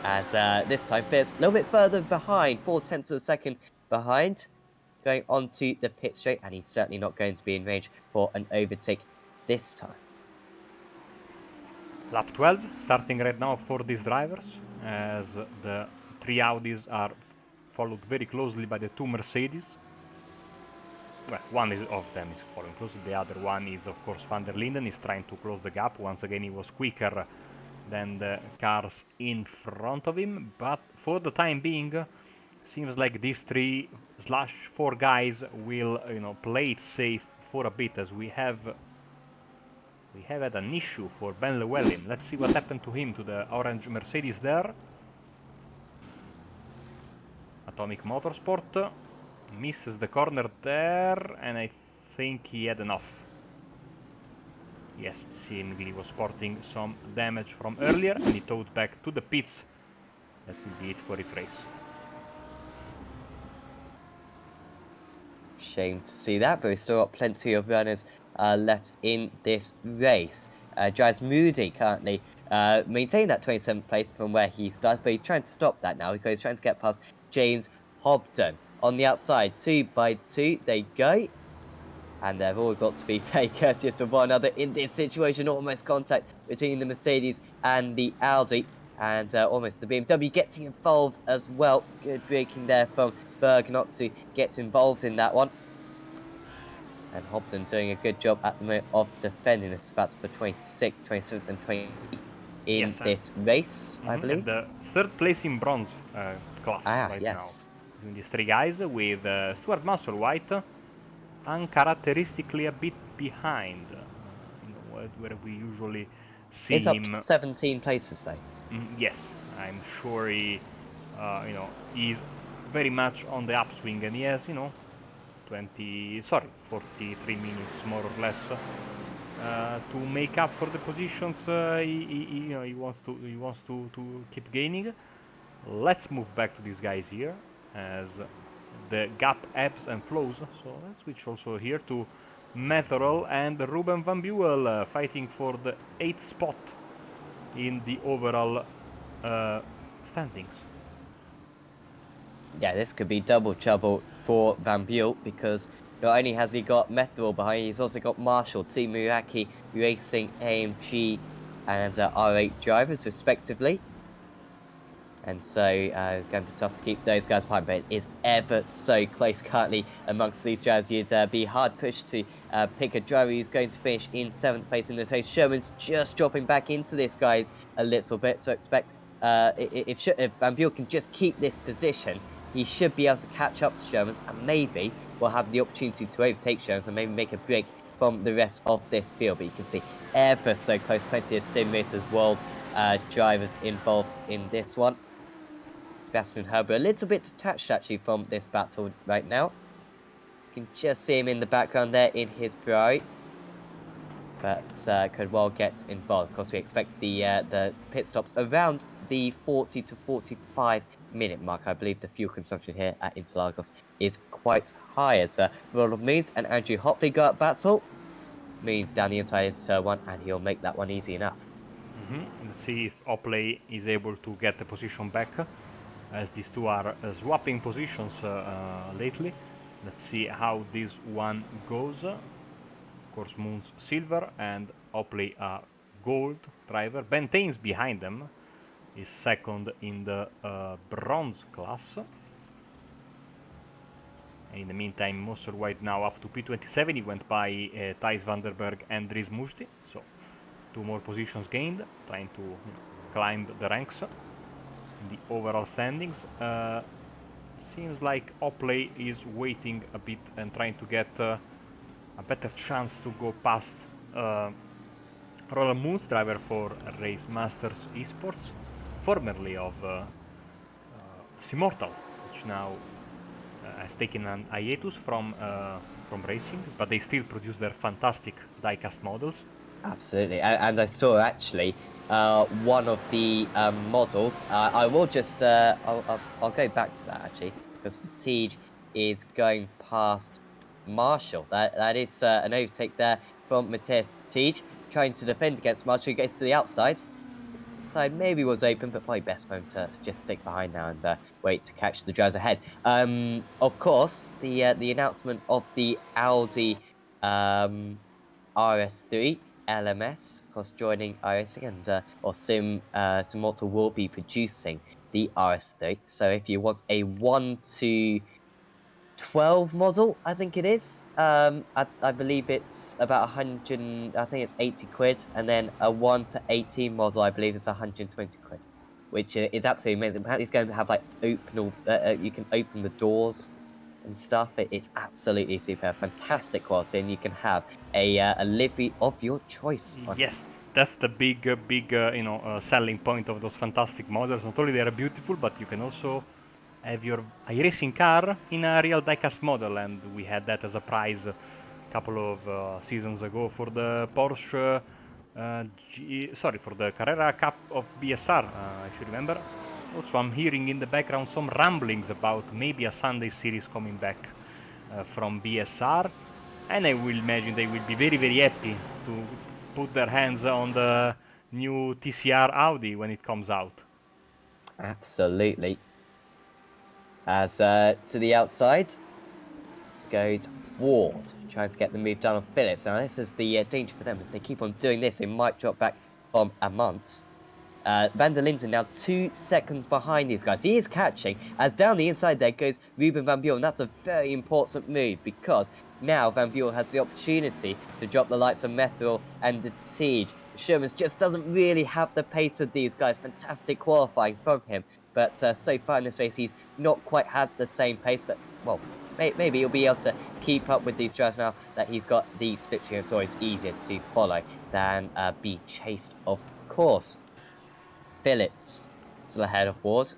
As this time Pierce a little bit further behind, 0.4 of a second behind, going onto the pit straight, and he's certainly not going to be in range for an overtake this time. Lap 12 starting right now for these drivers, as the 3 Audis are followed very closely by the 2 Mercedes. Well, one of them is following closely, the other one is of course Van der Linden, is trying to close the gap. Once again, he was quicker than the cars in front of him, but for the time being, seems like these 3/4 guys will, play it safe for a bit, as we have had an issue for Ben Llewellyn. Let's see what happened to him, to the orange Mercedes there. Atomic Motorsport misses the corner there, and I think he had enough. Yes, seemingly was sporting some damage from earlier, and he towed back to the pits. That will be it for his race. Shame to see that, but we've still got plenty of runners left in this race. Giles Moody currently maintained that 27th place from where he started, but he's trying to stop that now because he's trying to get past James Hobden. On the outside, 2 by 2 they go. And they've all got to be very courteous to one another in this situation. Almost contact between the Mercedes and the Audi. And almost the BMW getting involved as well. Good braking there from Berg not to get involved in that one. And Hobden doing a good job at the moment of defending the spots for 26th, 27th and 28th in this race, I believe. And the 3rd place in bronze class right now. Between these 3 guys, with Stuart Musselwhite uncharacteristically a bit behind, where we usually see it's up him. To 17 places though. Yes, I'm sure he, he's very much on the upswing, and he has, 43 minutes more or less to make up for the positions he wants to keep gaining. Let's move back to these guys here, as the gap ebbs and flows. So let's switch also here to Metherell and Ruben Van Buell fighting for the 8th spot in the overall standings. Yeah, this could be double trouble for Van Buell, because not only has he got Metherell behind, he's also got Marshall, Team Muraki Racing, AMG and R8 drivers respectively. And so it's going to be tough to keep those guys behind, but it is ever so close currently amongst these drivers. You'd be hard pushed to pick a driver who's going to finish in 7th place in this race. Sherman's just dropping back into this, guys, a little bit. So expect if Van Buren can just keep this position, he should be able to catch up to Sherman's, and maybe we'll have the opportunity to overtake Sherman's and maybe make a break from the rest of this field. But you can see ever so close, plenty of Simracersworld drivers involved in this one. Sebastian Herber a little bit detached actually from this battle right now. You can just see him in the background there in his Ferrari, but could well get involved. Of course, we expect the pit stops around the 40 to 45-minute mark. I believe the fuel consumption here at Interlagos is quite high as Ronald Means and Andrew Hopley go at battle. Means down the inside into turn 1, and he'll make that one easy enough. Let's see if Opley is able to get the position back, as these two are swapping positions lately. Let's see how this one goes. Of course, Moon's silver and Opley are gold driver. Bentain's behind them, is second in the bronze class. In the meantime, Moser White now up to P27. He went by Thijs van der Berg and Dries Mujti. So 2 more positions gained, trying to climb the ranks in the overall standings. Seems like Opley is waiting a bit and trying to get a better chance to go past Roland Moons, driver for Race Masters Esports, formerly of Simortal, which now has taken an hiatus from racing, but they still produce their fantastic diecast models. Absolutely, and I saw actually one of the models. I will just I'll go back to that actually, because Strategic is going past Marshall. That is an overtake there from Matthias Strategic, trying to defend against Marshall. He gets to the outside. Side maybe was open, but probably best for him to just stick behind now and wait to catch the drivers ahead. Of course, the announcement of the Audi RS3 LMS, of course, joining iRacing, and or Simortal will be producing the RS3. So if you want a 1 to 12 model, I think it is. I believe it's about 100. I think it's 80 quid, and then a 1 to 18 model, I believe, is 120 quid, which is absolutely amazing. Apparently, it's going to have like you can open the doors and stuff. It's absolutely super, fantastic quality, and you can have a livery of your choice. Yes, that's the big selling point of those fantastic models. Not only they are beautiful, but you can also have your iRacing car in a real diecast model, and we had that as a prize a couple of seasons ago for the Porsche, for the Carrera Cup of BSR, if you remember. Also, I'm hearing in the background some rumblings about maybe a Sunday series coming back from BSR, and I will imagine they will be very, very happy to put their hands on the new TCR Audi when it comes out. Absolutely. As to the outside goes Ward, trying to get the move done on Phillips. Now, this is the danger for them. If they keep on doing this, they might drop back from a month. Van der Linden now 2 seconds behind these guys. He is catching, as down the inside there goes Ruben Van Buren. That's a very important move, because now Van Buren has the opportunity to drop the likes of Methyl and the Siege. Sherman's just doesn't really have the pace of these guys. Fantastic qualifying from him, but so far in this race, he's not quite had the same pace, but, well, maybe he'll be able to keep up with these drivers now that he's got the slipstream, so it's easier to follow than be chased, of course. Phillips still ahead of Ward.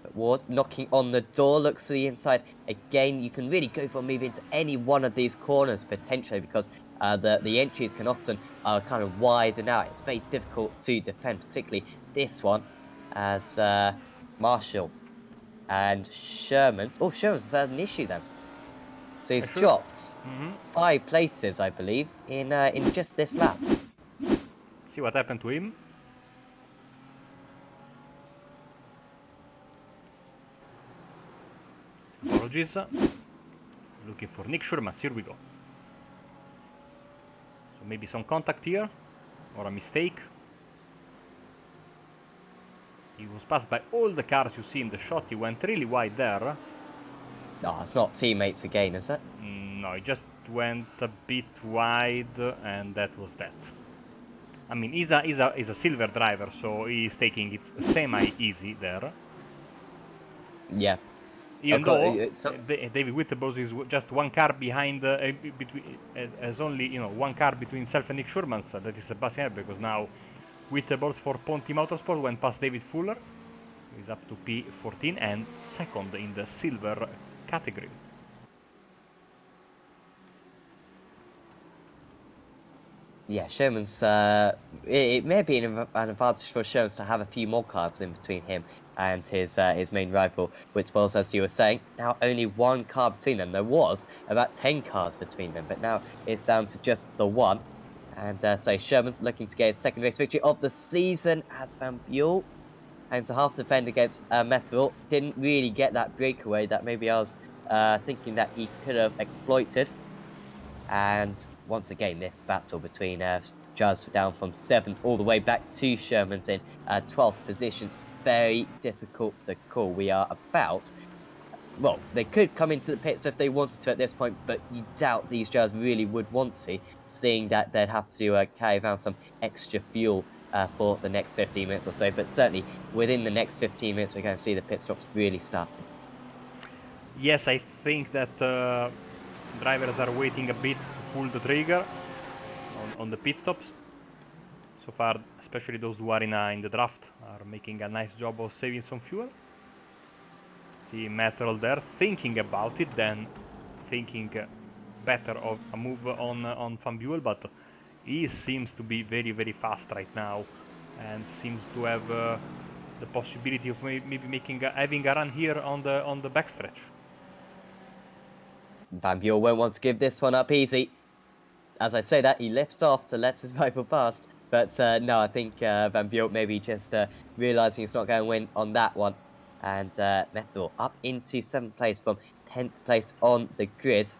But Ward knocking on the door, looks to the inside. Again, you can really go for a move into any one of these corners, potentially, because the entries can often kind of widen out. It's very difficult to defend, particularly this one, as Marshall and Sherman's... Oh, Sherman's had an issue then. So he's dropped 5 places, I believe, in just this lap. See what happened to him. Apologies. Looking for Nick Schurman. Here we go. So maybe some contact here, or a mistake. He was passed by all the cars you see in the shot. He went really wide there. No, it's not teammates again, is it? No, he just went a bit wide, and that was that. I mean, he's a silver driver, so he's taking it semi-easy there. Yeah. Even though So, David Whittlebos is just one car behind, has only one car between himself and Nick Schurman's. That is Sebastian Vettel, because now Whittlebos for Ponti Motorsport went past David Fuller. He's up to P14 and second in the silver category. yeah, Sherman's. It may be an advantage for Sherman's to have a few more cars in between him and his main rival, which was, as you were saying, now only one car between them. There was about 10 cars between them, but now it's down to just the one. And so Sherman's looking to get his second race victory of the season as Van Buell. And to half defend against Metal, didn't really get that breakaway that maybe I was thinking that he could have exploited. And once again, this battle between Jazz down from 7th all the way back to Sherman's in 12th positions, very difficult to call. We are about, well, they could come into the pits if they wanted to at this point, but you doubt these Jazz really would want to, seeing that they'd have to carry around some extra fuel for the next 15 minutes or so. But certainly within the next 15 minutes, we're going to see the pit stops really starting. Yes, I think that drivers are waiting a bit to pull the trigger on the pit stops. So far, especially those who are in the draft, are making a nice job of saving some fuel. See Metal there thinking about it, then thinking better of a move on Van Buell, but he seems to be very, very fast right now, and seems to have the possibility of maybe having a run here on the backstretch. Van Buell won't want to give this one up easy. As I say that, he lifts off to let his rival past. But no, I think Van Buell maybe just realising he's not going to win on that one. And Methil up into 7th place from 10th place on the grid.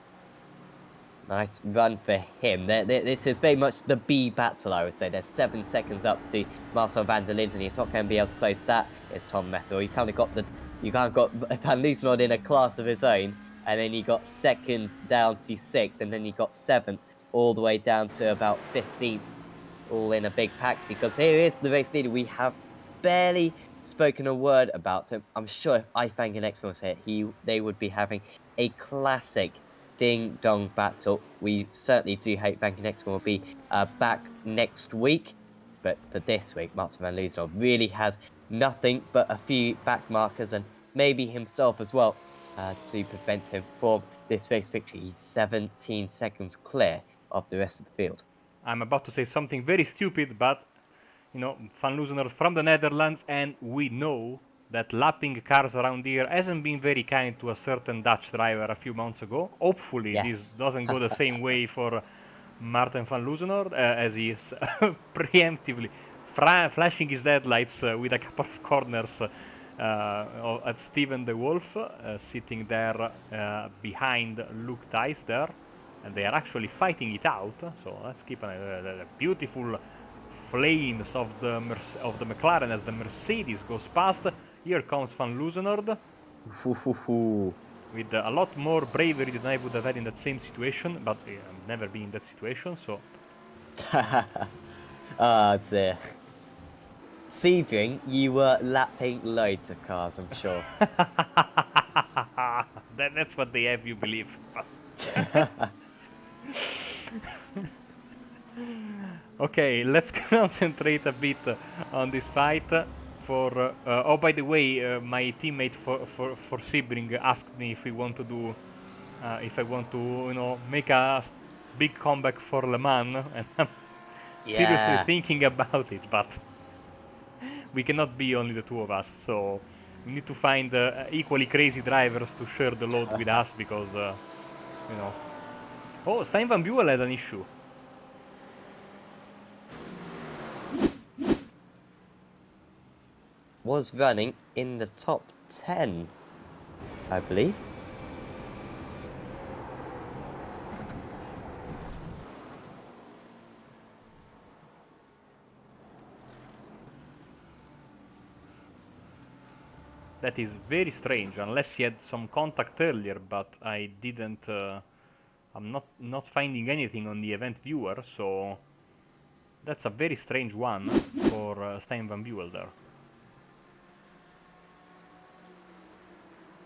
Nice run for him. This is very much the B battle, I would say. There's 7 seconds up to Marcel van der Linden. He's not going to be able to close that. It's Tom Methil. You kind of got Van Loosenrod in a class of his own. And then you got 2nd down to 6th. And then you got 7th all the way down to about 15th. All in a big pack, because here is the race leader. We have barely spoken a word about him. I'm sure if ApexRacingTV was here, they would be having a classic ding-dong battle. We certainly do hope ApexRacingTV will be back next week. But for this week, Martin van Loosenrod really has nothing but a few back markers, and maybe himself as well, to prevent him from this race victory. He's 17 seconds clear of the rest of the field. I'm about to say something very stupid, but Van Loosenrod from the Netherlands, and we know that lapping cars around here hasn't been very kind to a certain Dutch driver a few months ago. Hopefully this doesn't go the same way for Martin van Loosenrod, as he is preemptively flashing his headlights with a couple of corners at Steven de Wolf, sitting there behind Luke Tice there. And they are actually fighting it out, so let's keep the beautiful flames of the McLaren as the Mercedes goes past. Here comes Van Loosenrod with a lot more bravery than I would have had in that same situation, but I've never been in that situation, so... Oh dear. Sebring, you were lapping loads of cars, I'm sure. That's what they have you believe. Okay, let's concentrate a bit on this fight. Oh, by the way, my teammate for Sebring asked me if we want to do, if I want to, make a big comeback for Le Mans, and I'm seriously thinking about it, but we cannot be only the two of us, so we need to find equally crazy drivers to share the load with us, because, Oh, Stein Van Buell had an issue. Was running in the top 10, I believe. That is very strange, unless he had some contact earlier, but I didn't. I'm not finding anything on the event viewer, so that's a very strange one for Stijn van Buel there.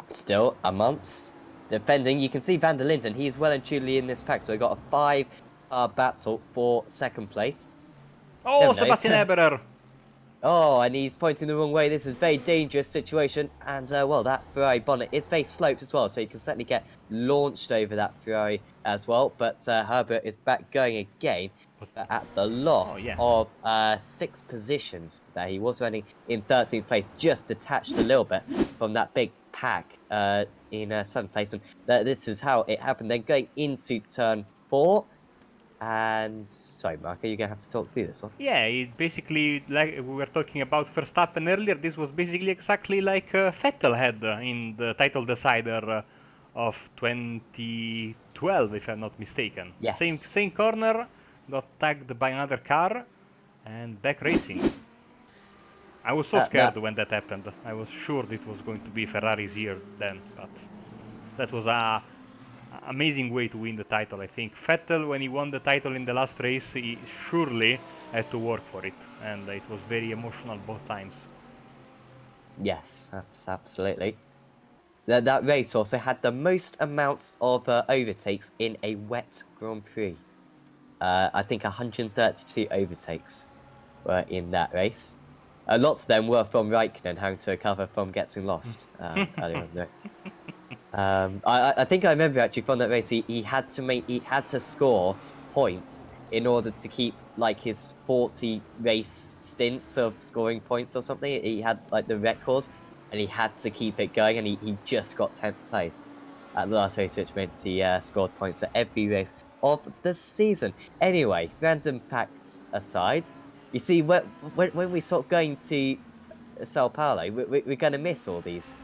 Still, amongst defending, you can see Van der Linden. He's well and truly in this pack, so we got a 5-car battle for second place. Oh, Never know. Sebastian Eberer! Oh, and he's pointing the wrong way. This is a very dangerous situation. And, well, that Ferrari bonnet is very sloped as well, so you can certainly get launched over that Ferrari as well. But Herbert is back going again, but at the loss of 6 positions there. He was running in 13th place, just detached a little bit from that big pack in 7th place. And this is how it happened. Then going into turn 4. And sorry, Mark, are you gonna have to talk through this one? Yeah, it basically, like we were talking about Verstappen earlier, this was basically exactly like Vettel had in the title decider of 2012, if I'm not mistaken. Yes. Same corner, got tagged by another car, and back racing. I was so scared when that happened. I was sure it was going to be Ferrari's year then, but that was a amazing way to win the title. I think Vettel, when he won the title in the last race, he surely had to work for it, and it was very emotional both times. Yes, absolutely. That race also had the most amounts of overtakes in a wet Grand Prix. I think 132 overtakes were in that race. Lots of them were from Raikkonen having to recover from getting lost earlier in the race. I think I remember actually from that race he had to score points in order to keep like his 40 race stints of scoring points or something. He had like the record and he had to keep it going, and he just got 10th place at the last race, which meant he scored points at every race of the season. Anyway, random facts aside, you see when we start going to Sao Paulo, we're going to miss all these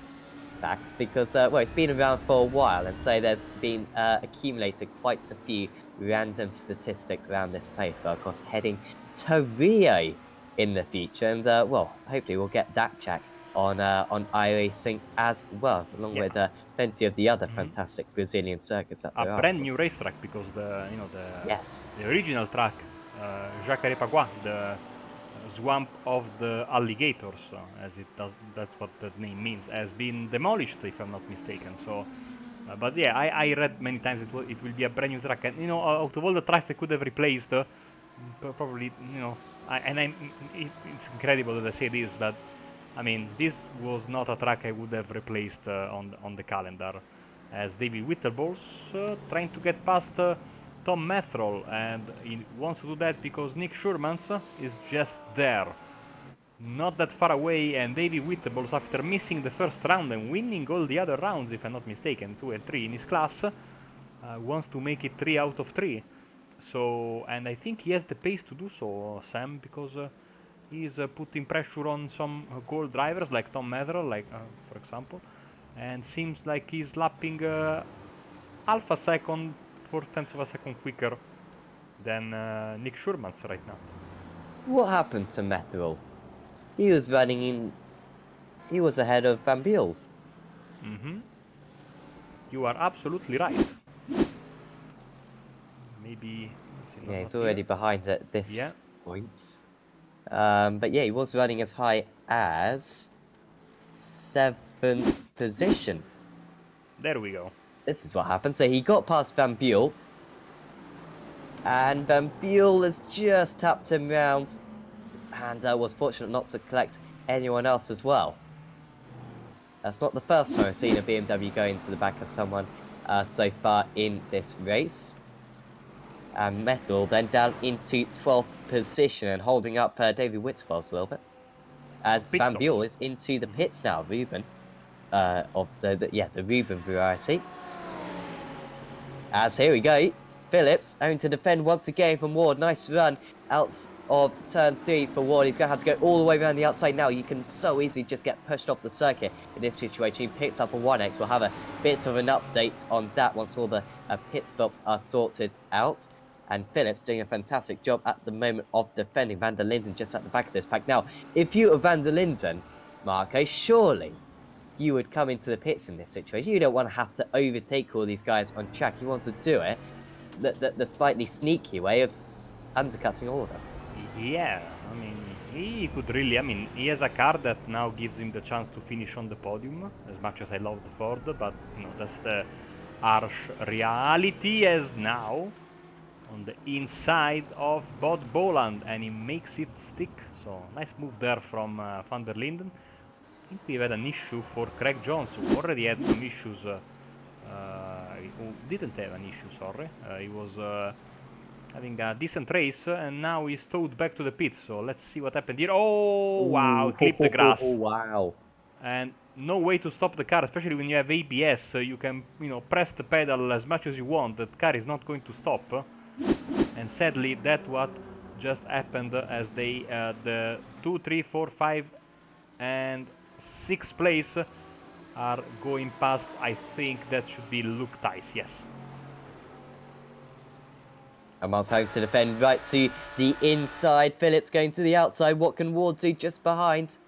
facts because well, it's been around for a while, and so there's been accumulated quite a few random statistics around this place. But of course, heading to Rio in the future, and well, hopefully we'll get that check on iRacing as well, along with plenty of the other fantastic Brazilian circuits that there are. A brand new racetrack, because the the original track, Jacarepaguá, the swamp of the alligators, as it does, that's what the name means, has been demolished, if I'm not mistaken. So, but yeah, I read many times it will be a brand new track, and out of all the tracks they could have replaced, probably it's incredible that I say this, but I mean, this was not a track I would have replaced on the calendar, as David Whittleball's trying to get past Tom Methrol, and he wants to do that because Nick Schurmans is just there, not that far away, and David Whittleball's, after missing the first round and winning all the other rounds, if I'm not mistaken, 2 and 3 in his class, wants to make it 3 out of 3. So, and I think he has the pace to do so, Sam, because he's putting pressure on some gold drivers like Tom Methrol, like for example, and seems like he's lapping half a second, 4/10 of a second quicker than Nick Schurmans right now. What happened to Methrol? He was running in. He was ahead of Van Buel. You are absolutely right. Maybe. Yeah, he's already behind at this point. But yeah, he was running as high as 7th position. There we go. This is what happened. So he got past Van Buel, and Van Buel has just tapped him round, and was fortunate not to collect anyone else as well. That's not the first time I've seen a BMW go into the back of someone so far in this race. And Methrol then down into 12th position and holding up David Whittleball a little bit. As Van Buel is into the pits now, Ruben, of the Ruben variety. As here we go, Phillips having to defend once again from Ward. Nice run out of turn 3 for Ward. He's going to have to go all the way around the outside now. You can so easily just get pushed off the circuit in this situation. He picks up a 1x. We'll have a bit of an update on that once all the pit stops are sorted out. And Phillips doing a fantastic job at the moment of defending. Van der Linden just at the back of this pack. Now, if you are Van der Linden, Marco, surely you would come into the pits in this situation. You don't want to have to overtake all these guys on track. You want to do it the slightly sneaky way of undercutting all of them. Yeah, I mean, he could really, I mean, he has a car that now gives him the chance to finish on the podium, as much as I love the Ford, but, you know, that's the harsh reality as now on the inside of Bob Boland, and he makes it stick. So, nice move there from Van der Linden. I think we've had an issue for Craig Jones, who already had some issues, who didn't have an issue, sorry. He was having a decent race, and now he's towed back to the pits. So let's see what happened here. Oh, wow, Ooh, clipped the grass. wow. And no way to stop the car, especially when you have ABS. So you can, you know, press the pedal as much as you want. The car is not going to stop. And sadly, that's what just happened as they, the 2, 3, 4, 5, and 6th place are going past. I think that should be Luke Tice, yes. Amar's having to defend right to the inside. Phillips going to the outside. What can Ward do just behind?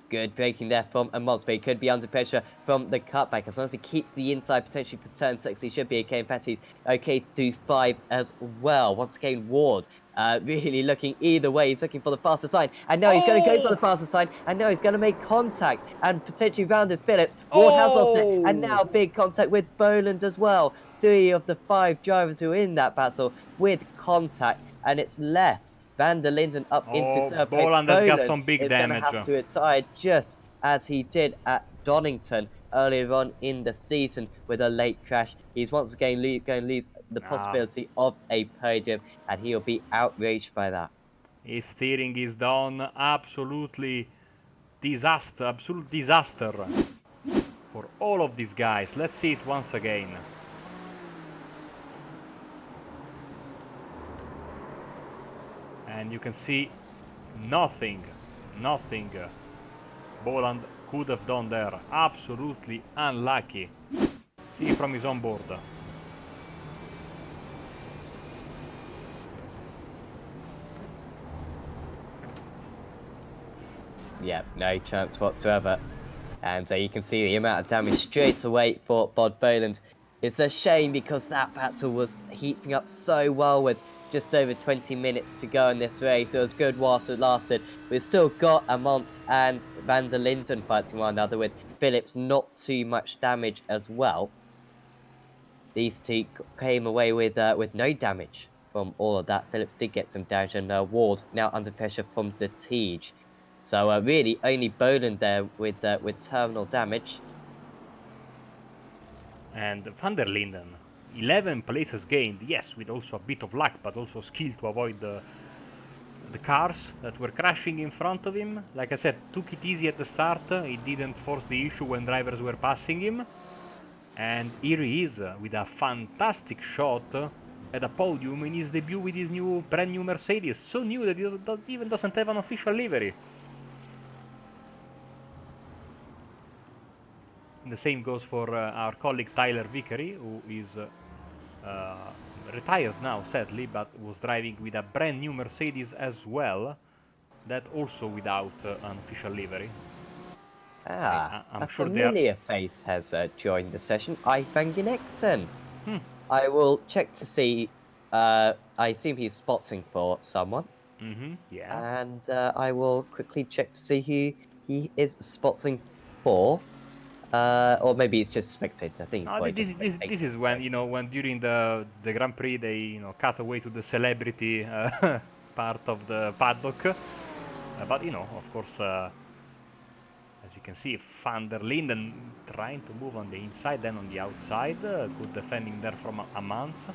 Good braking there from Amosby. Could be under pressure from the cutback. As long as he keeps the inside potentially for turn 6, he should be okay. And Petty's okay through 5 as well. Once again, Ward really looking either way. He's looking for the fastest line. And now he's going to go for the fastest line. And now he's going to make contact and potentially round his Phillips. Ward has lost it. And now big contact with Boland as well. 3 of the 5 drivers who are in that battle with contact. And it's left Van der Linden up into 3rd place. Boland has got some big is going to damage. have to retire just as he did at Donington earlier on in the season with a late crash. He's once again going to lose the possibility of a podium, and he'll be outraged by that. His steering is done. Absolutely disaster. Absolute disaster for all of these guys. Let's see it once again. And you can see nothing Boland could have done there. Absolutely unlucky. See from his own board. Yeah, no chance whatsoever. And you can see the amount of damage straight away for Bob Boland. It's a shame because that battle was heating up so well with just over 20 minutes to go in this race. It was good whilst it lasted. We've still got Amons and Van der Linden fighting one another, with Phillips not too much damage as well. These two came away with no damage from all of that. Phillips did get some damage, and Ward now under pressure from the Tej. So really only Boland there with terminal damage. And Van der Linden, 11 places gained, yes, with also a bit of luck, but also skill to avoid the cars that were crashing in front of him. Like I said, took it easy at the start. He didn't force the issue when drivers were passing him. And here he is with a fantastic shot at a podium in his debut with his brand new Mercedes. So new that he even doesn't have an official livery. And the same goes for our colleague Tyler Vickery, who is retired now, sadly, but was driving with a brand new Mercedes as well. That also without an official livery. I'm sure a familiar face has joined the session. Ivan Ginecton. I will check to see. I assume he's spotting for someone. Yeah. And I will quickly check to see who he is spotting for. Or maybe he's just a spectator. I think it's this is when, you know, when during the Grand Prix they, you know, cut away to the celebrity part of the paddock. But, you know, of course, as you can see, Van der Linden trying to move on the inside, then on the outside. Good defending there from Amans.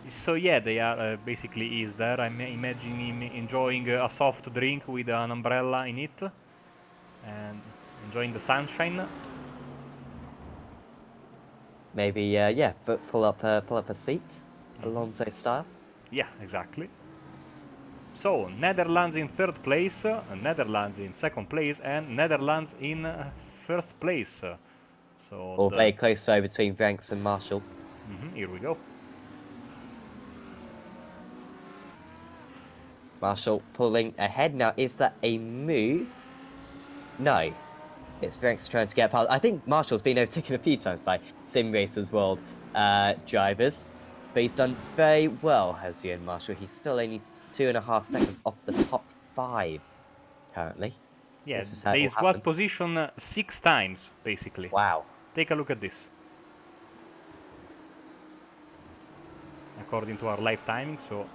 So yeah, they are basically is there. I'm imagining him enjoying a soft drink with an umbrella in it and enjoying the sunshine. Maybe yeah, pull up a seat, Alonso style. Yeah, exactly. So Netherlands in 3rd place, Netherlands in 2nd place, and Netherlands in 1st place. So all very close so between Ranks and Marshall. Here we go. Marshall pulling ahead now. Is that a move? No. It's Frank's trying to get past. I think Marshall's been overtaken a few times by Simracersworld drivers, but he's done very well, has Ian Marshall. He's still only 2.5 seconds off the top 5 currently. Yeah, This is how it they all swapped happened. position 6 times, basically. Wow. Take a look at this. According to our live timing, so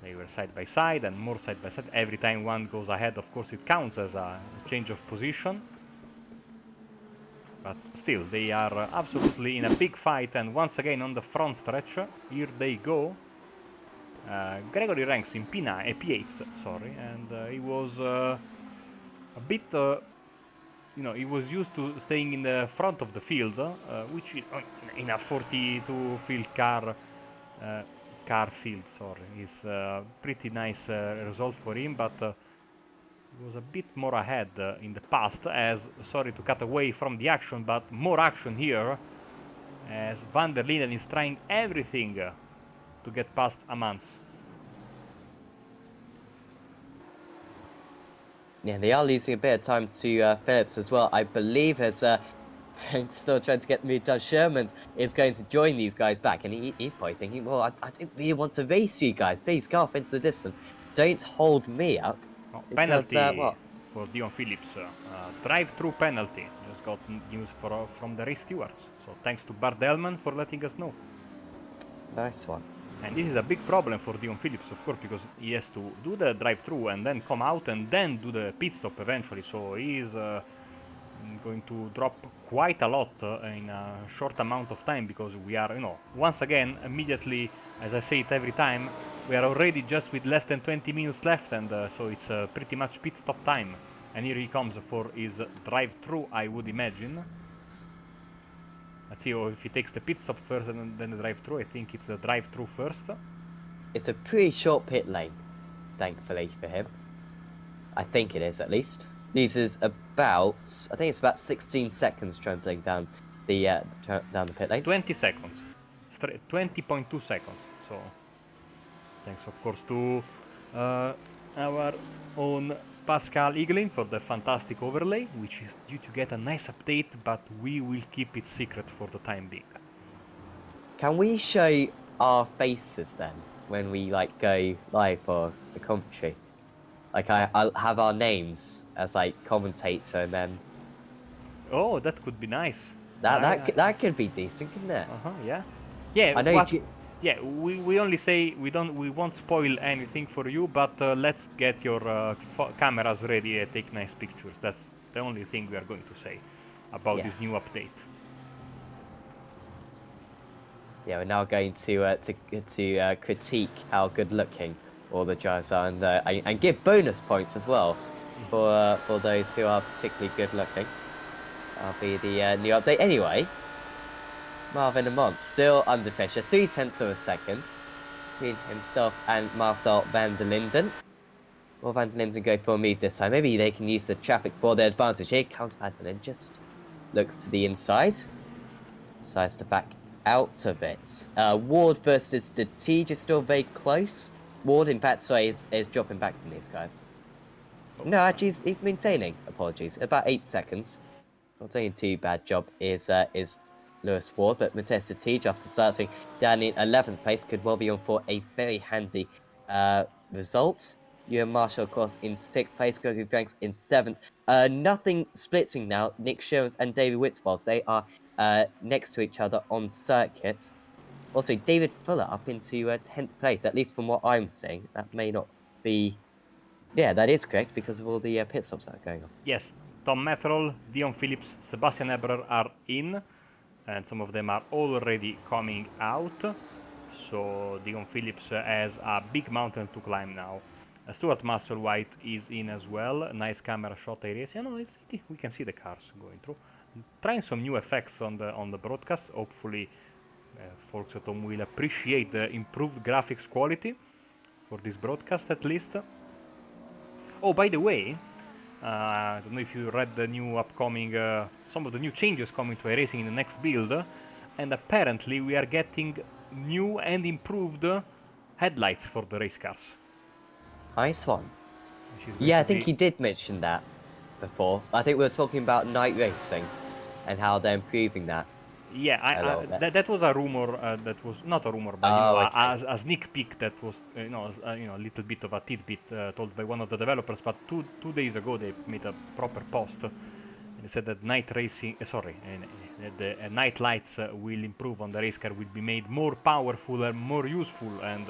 they were side by side and more side by side. Every time one goes ahead, of course, it counts as a change of position. But still, they are absolutely in a big fight, and once again on the front stretch, here they go. Gregory ranks in P8, sorry, and he was a bit, he was used to staying in the front of the field, which in a 42 field car field, sorry, is a pretty nice result for him, but he was a bit more ahead in the past, as, sorry to cut away from the action, but more action here, as Van der Linden is trying everything to get past Amans. Yeah, they are losing a bit of time to Phillips as well. I believe as Frank's still trying to get moved down. Sherman's is going to join these guys back, and he's probably thinking, well, I don't really want to race you guys. Please go off into the distance. Don't hold me up. Oh, Because, penalty what? for Dion Phillips. Drive-through penalty. Just got news from the race stewards. So thanks to Bart Delman for letting us know. Nice one. And this is a big problem for Dion Phillips, of course, because he has to do the drive-through and then come out and then do the pit stop eventually. So he's going to drop quite a lot in a short amount of time, because we are, once again, immediately, as I say it every time, we are already just with less than 20 minutes left, and so it's pretty much pit stop time. And here he comes for his drive-through, I would imagine. Let's see if he takes the pit stop first and then the drive-through. I think it's the drive-through first. It's a pretty short pit lane, thankfully for him. I think it is, at least. Loses about, I think it's about 16 seconds trampling down the pit lane. 20 seconds. 20.2 seconds. So, thanks, of course, to our own Pascal Eaglin for the fantastic overlay, which is due to get a nice update, but we will keep it secret for the time being. Can we show our faces then when we go live for the commentary? I'll have our names as commentator, and then Oh, that could be nice. that could be decent, couldn't it? Yeah. Yeah. I know. Yeah, we only say we won't spoil anything for you, but let's get your cameras ready and take nice pictures. That's the only thing we are going to say about this Yes. new update. Yeah, we're now going to critique how good looking all the drivers are, and give bonus points as well for those who are particularly good looking. That'll be the new update. Anyway, Marvin Amont still under pressure, 0.3 of a second between himself and Marcel van der Linden. Will van der Linden go for a move this time? Maybe they can use the traffic for their advantage. Here comes van der Linden, just looks to the inside, decides to back out of it. Ward versus Detige is still very close. Ward, in fact, sorry, is dropping back from these guys. No, actually, he's maintaining. Apologies, about 8 seconds. Not doing a too bad job is Lewis Ward, but Matthias Detige, after starting down in 11th place, could well be on for a very handy result. Ewan Marshall, of course, in 6th place. Gregory Franks in 7th. Nothing splitting now. Nick Shearers and David Whitwells, they are next to each other on circuit. Also, David Fuller up into 10th place, at least from what I'm seeing. That may not be... Yeah, that is correct, because of all the pit stops that are going on. Yes, Tom Metherell, Dion Phillips, Sebastian Ebrer are in, and some of them are already coming out. So Dion Phillips has a big mountain to climb now. Stuart Musselwhite is in as well. Nice camera shot areas. We can see the cars going through. Trying some new effects on the broadcast. Hopefully, folks at home will appreciate the improved graphics quality for this broadcast, at least. Oh, by the way, I don't know if you read the new upcoming, some of the new changes coming to iRacing in the next build, and apparently we are getting new and improved headlights for the race cars. Nice one. which is going Yeah, to I think be... he did mention that before. I think we were talking about night racing and how they're improving that Yeah, a little bit. that was a rumor. That was not a rumor, but Oh, okay. a sneak peek that was a little bit of a tidbit told by one of the developers. But two days ago they made a proper post. And they said that night racing, the night lights will improve on the race car, will be made more powerful and more useful, and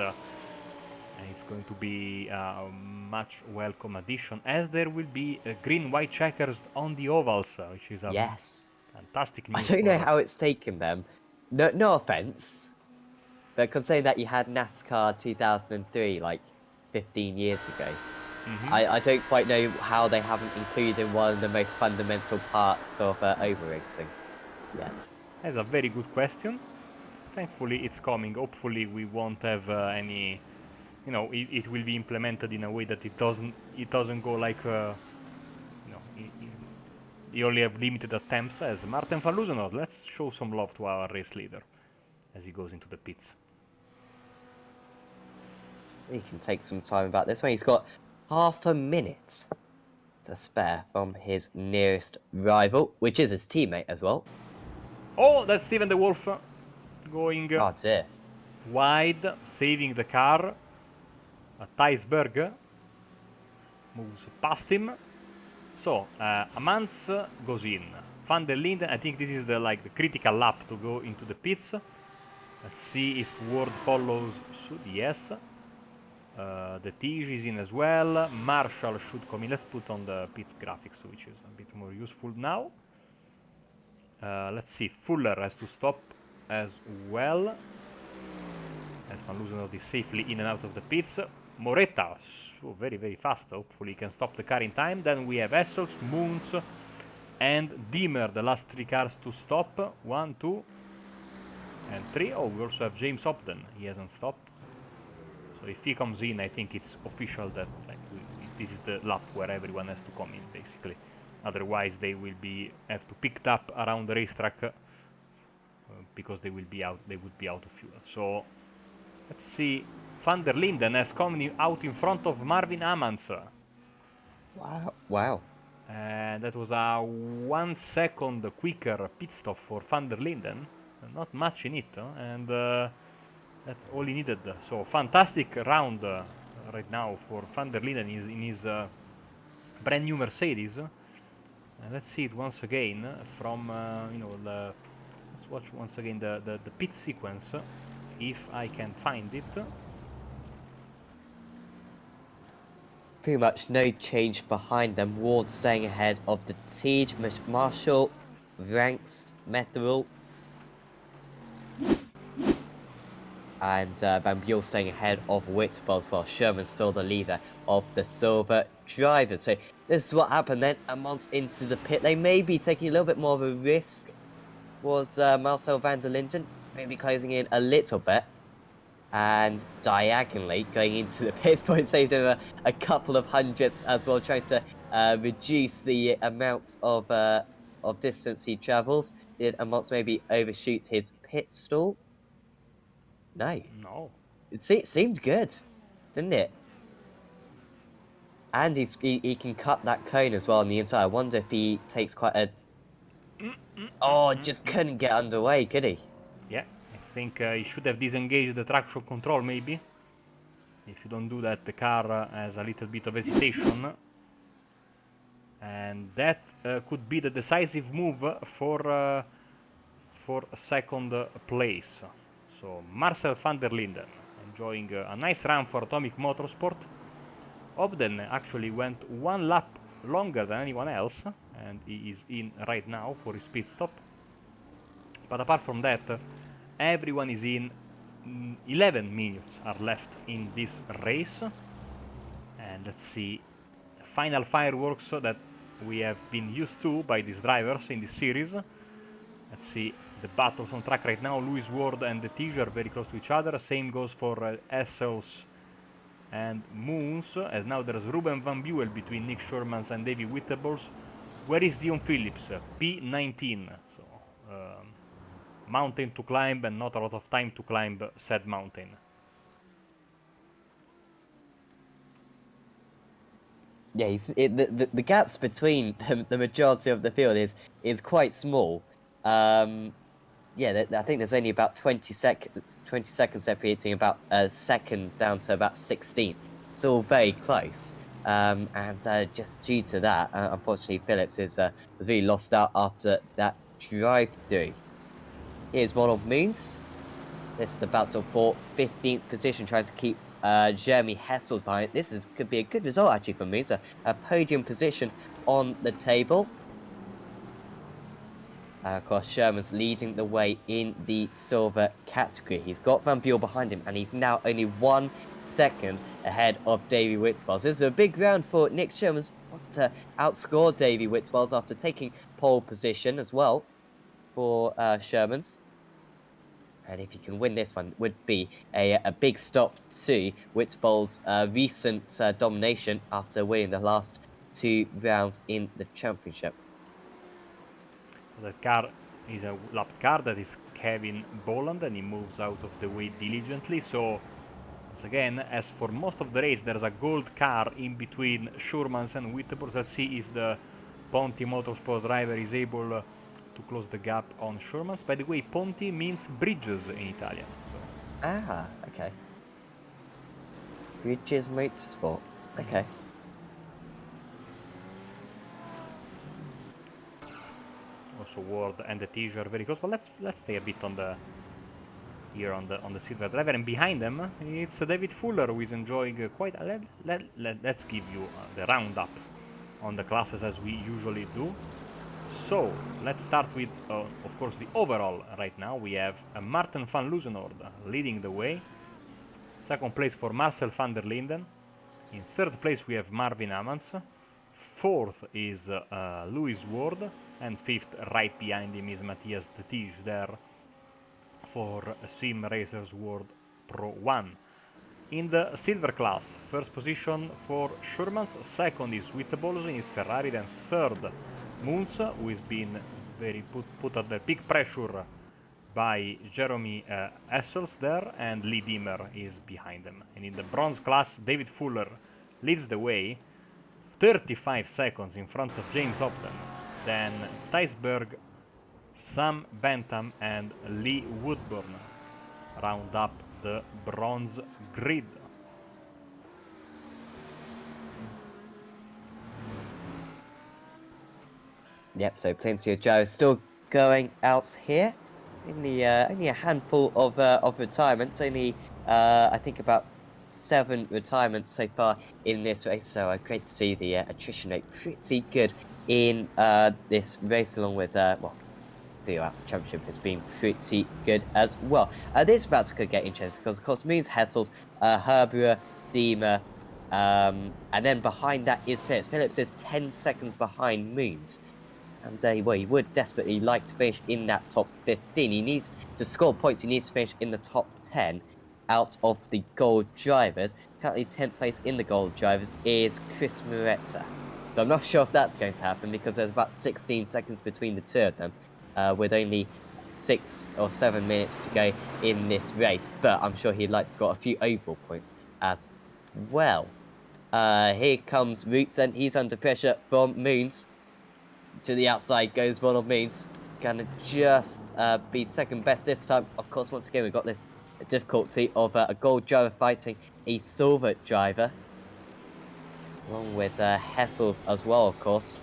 it's going to be a much welcome addition, as there will be green-white checkers on the ovals, which is a Yes. fantastic I news don't know for... how it's taken them. No offense, but considering that you had NASCAR 2003 like 15 years ago, I don't quite know how they haven't included one of the most fundamental parts of over racing yet. That's a very good question. Thankfully, it's coming. Hopefully, we won't have any. It will be implemented in a way that it doesn't go like you only have limited attempts. As Martin van Loosenhout, let's show some love to our race leader as he goes into the pits. He can take some time about this one. He's got half a minute to spare from his nearest rival, which is his teammate as well. Oh, that's Steven the Wolf going Oh dear. wide, saving the car. Theisberg moves past him. So, Amans goes in. Van der Linden, I think this is the critical lap to go into the pits. Let's see if Ward follows suit. Yes. The Tige is in as well. Marshall should come in. Let's put on the pits graphics, which is a bit more useful now. Let's see. Fuller has to stop as well. As Van Loosenhout is safely in and out of the pits. Moretta, so very, very fast. Hopefully he can stop the car in time. Then we have Essels, Moons, and Dimmer, the last three cars to stop. 1, 2, and 3. Oh, we also have James Upton. He hasn't stopped. So if he comes in, I think it's official that this is the lap where everyone has to come in, basically. Otherwise, they will have to pick it up around the racetrack because they would be out of fuel. So let's see. Van der Linden has come out in front of Marvin Amans. Wow. And that was a 1 second quicker pit stop for Van der Linden. Not much in it, and that's all he needed. So fantastic round right now for Van der Linden in his brand new Mercedes. Let's see it once again from let's watch once again the pit sequence if I can find it. Pretty much no change behind them. Ward staying ahead of the Tige, Marshall, Ranks, Metherell, and Van Buell staying ahead of Whitball as well. Sherman's still the leader of the silver drivers. So this is what happened then. Amans into the pit. They may be taking a little bit more of a risk. Was Marcel van der Linden maybe closing in a little bit. And diagonally going into the pit point saved him a couple of hundredths as well, trying to reduce the amount of distance he travels. Did Amans maybe overshoot his pit stall? No. No. It seemed good, didn't it? And he can cut that cone as well on the inside. I wonder if he takes quite a... Oh, just couldn't get underway, could he? Yeah, I think he should have disengaged the traction control maybe. If you don't do that, the car has a little bit of hesitation. And that could be the decisive move for second place. So Marcel van der Linden enjoying a nice run for Atomic Motorsport. Obden actually went one lap longer than anyone else, and he is in right now for his pit stop. But apart from that, everyone is in. 11 minutes are left in this race. And let's see the final fireworks that we have been used to by these drivers in this series. Let's see the battles on track right now. Lewis Ward and the Tige are very close to each other. Same goes for Essels and Moons, as now there's Ruben Van Buell between Nick Shermans and Davey Whittables. Where is Dion Phillips? P19. So mountain to climb and not a lot of time to climb said mountain. Yeah, the gaps between the majority of the field is quite small. Yeah, I think there's only about 20 seconds separating about a second down to about 16th. It's all very close. And just due to that, unfortunately, Phillips was really lost out after that drive through. Here's Ronald Moons. This is the battle for 15th position, trying to keep Jeremy Hessels behind. Could be a good result actually for Moons, a podium position on the table. Of course, Sherman's leading the way in the silver category. He's got Van Buell behind him, and he's now only 1 second ahead of Davy Whitwells. This is a big round for Nick Sherman. Wants to outscore Davy Whitwells after taking pole position as well for Sherman's. And if he can win this one, it would be a big stop to Whitwell's recent domination after winning the last 2 rounds in the championship. That car is a lapped car, that is Kevin Bolland, and he moves out of the way diligently. So, once again, as for most of the race, there's a gold car in between Schurmans and Whitworth. Let's see if the Ponti Motorsport driver is able to close the gap on Schurmans. By the way, Ponti means bridges in Italian. So. Ah, okay. Bridges Motorsport. Okay. Also, Ward and the T are very close. But let's stay a bit on the on the silver driver, and behind them it's David Fuller, who is enjoying quite. Let's give you the roundup on the classes as we usually do. So let's start with, of course, the overall. Right now we have Martin van Luzenoord leading the way. Second place for Marcel van der Linden. In third place we have Marvin Amans. Fourth is Louis Ward, and fifth, right behind him, is Matthias de Tige there for Simracersworld Pro 1. In the silver class, first position for Schurmans, second is Whitebols in his Ferrari, then third Moons, who is being very put under big pressure by Jeremy Essels there, and Lee Dimmer is behind them. And in the bronze class, David Fuller leads the way, 35 seconds in front of James Upton. Then Theisberg, Sam Bentham and Lee Woodburn round up the bronze grid. Yep, so plenty of Joe still going out here. Only a handful of retirements. Only I think about 7 retirements so far in this race. So great to see the attrition rate pretty good in this race, along with well, throughout the championship has been pretty good as well. This battle could get interesting because, of course, Moons, Hessels, Herbera, Diemer, and then behind that is Phillips. Phillips is 10 seconds behind Moons. And well, he would desperately like to finish in that top 15. He needs to score points. He needs to finish in the top 10 out of the gold drivers. Currently 10th place in the gold drivers is Chris Moretta. So I'm not sure if that's going to happen because there's about 16 seconds between the two of them, with only 6 or 7 minutes to go in this race. But I'm sure he'd like to score a few overall points as well. Here comes Roots, and he's under pressure from Moons. To the outside goes Ronald Means. Gonna just be second best this time. Of course, once again, we've got this difficulty of a gold driver fighting a silver driver. Along with Hessels as well, of course.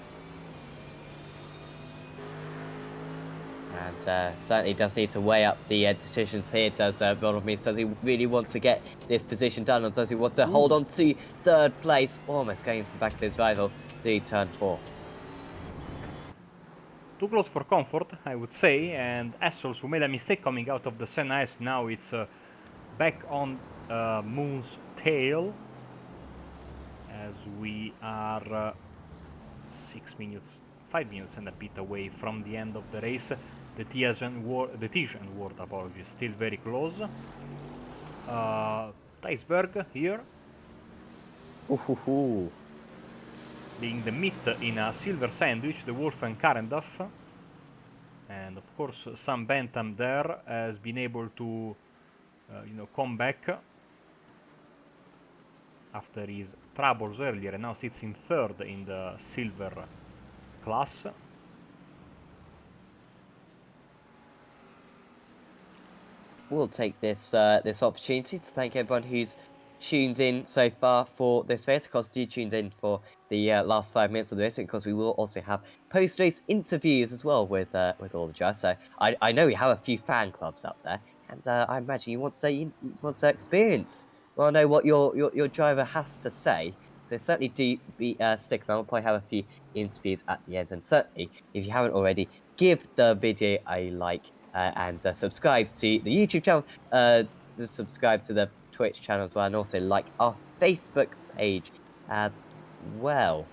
And certainly does need to weigh up the decisions here, does Ronald Means. Does he really want to get this position done, or does he want to hold on to third place? Almost going into the back of his rival through turn 4. Too close for comfort, I would say, and Essels, who made a mistake coming out of the Senna S, now it's back on Moon's tail, as we are 5 minutes and a bit away from the end of the race. The Tige and Ward, apologies, still very close. Theisberg here, being the meat in a silver sandwich, the Wolf and Karendorf. And of course, Sam Bentham there has been able to, come back. after his troubles earlier, and now sits in third in the silver class. We'll take this opportunity to thank everyone who's tuned in so far for this race. Of course, do tuned in for the last 5 minutes of the race, because we will also have post-race interviews as well with all the drivers. So I know we have a few fan clubs out there, and I imagine you want to experience. Well, know what your driver has to say. So certainly do stick around. We'll probably have a few interviews at the end, and certainly if you haven't already, give the video a like. And subscribe to the YouTube channel, subscribe to the Twitch channel as well, and also like our Facebook page as well.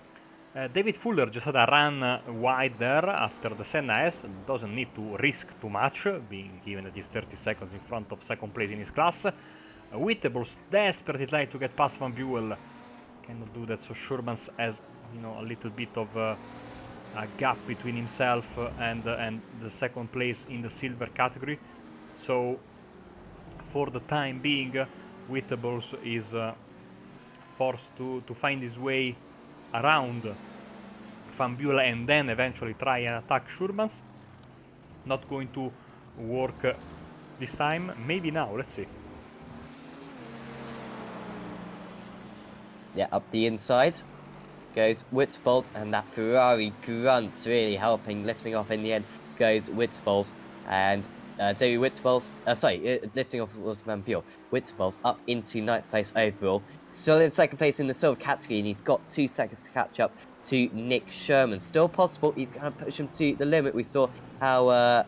David Fuller just had a run wide there after the Senna S. Doesn't need to risk too much, being given that he's 30 seconds in front of second place in his class. Whittable's desperately trying to get past Van Buell. Cannot do that, so Schurmans has, a little bit of a gap between himself and the second place in the silver category. So for the time being, Whittables is forced to find his way around Van Buell and then eventually try and attack Schurmans. Not going to work this time. Maybe now, let's see. Yeah, up the inside goes Whittables, and that Ferrari grunt really helping, lifting off in the end goes Whittables, and David Whittables, lifting off was Van Buell. Whittables up into 9th place overall, still in 2nd place in the silver category, and he's got 2 seconds to catch up to Nick Sherman. Still possible, he's going to push him to the limit. We saw how a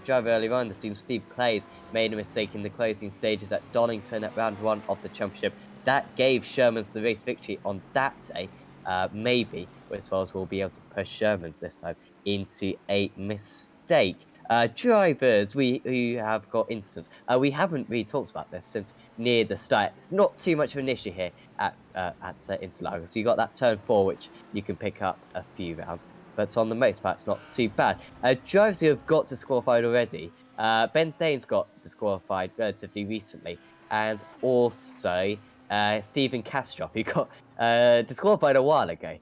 driver earlier on the season, Steve Clays, made a mistake in the closing stages at Donington at round 1 of the championship. That gave Sherman's the race victory on that day. Maybe Whittables will be able to push Sherman's this time into a mistake. Drivers who have got incidents. We haven't really talked about this since near the start. It's not too much of an issue here at Interlagos. So you got that turn 4, which you can pick up a few rounds, but on the most part, it's not too bad. Drivers who have got disqualified already. Ben Thane's got disqualified relatively recently, and also Stephen Kastroff, who got disqualified a while ago.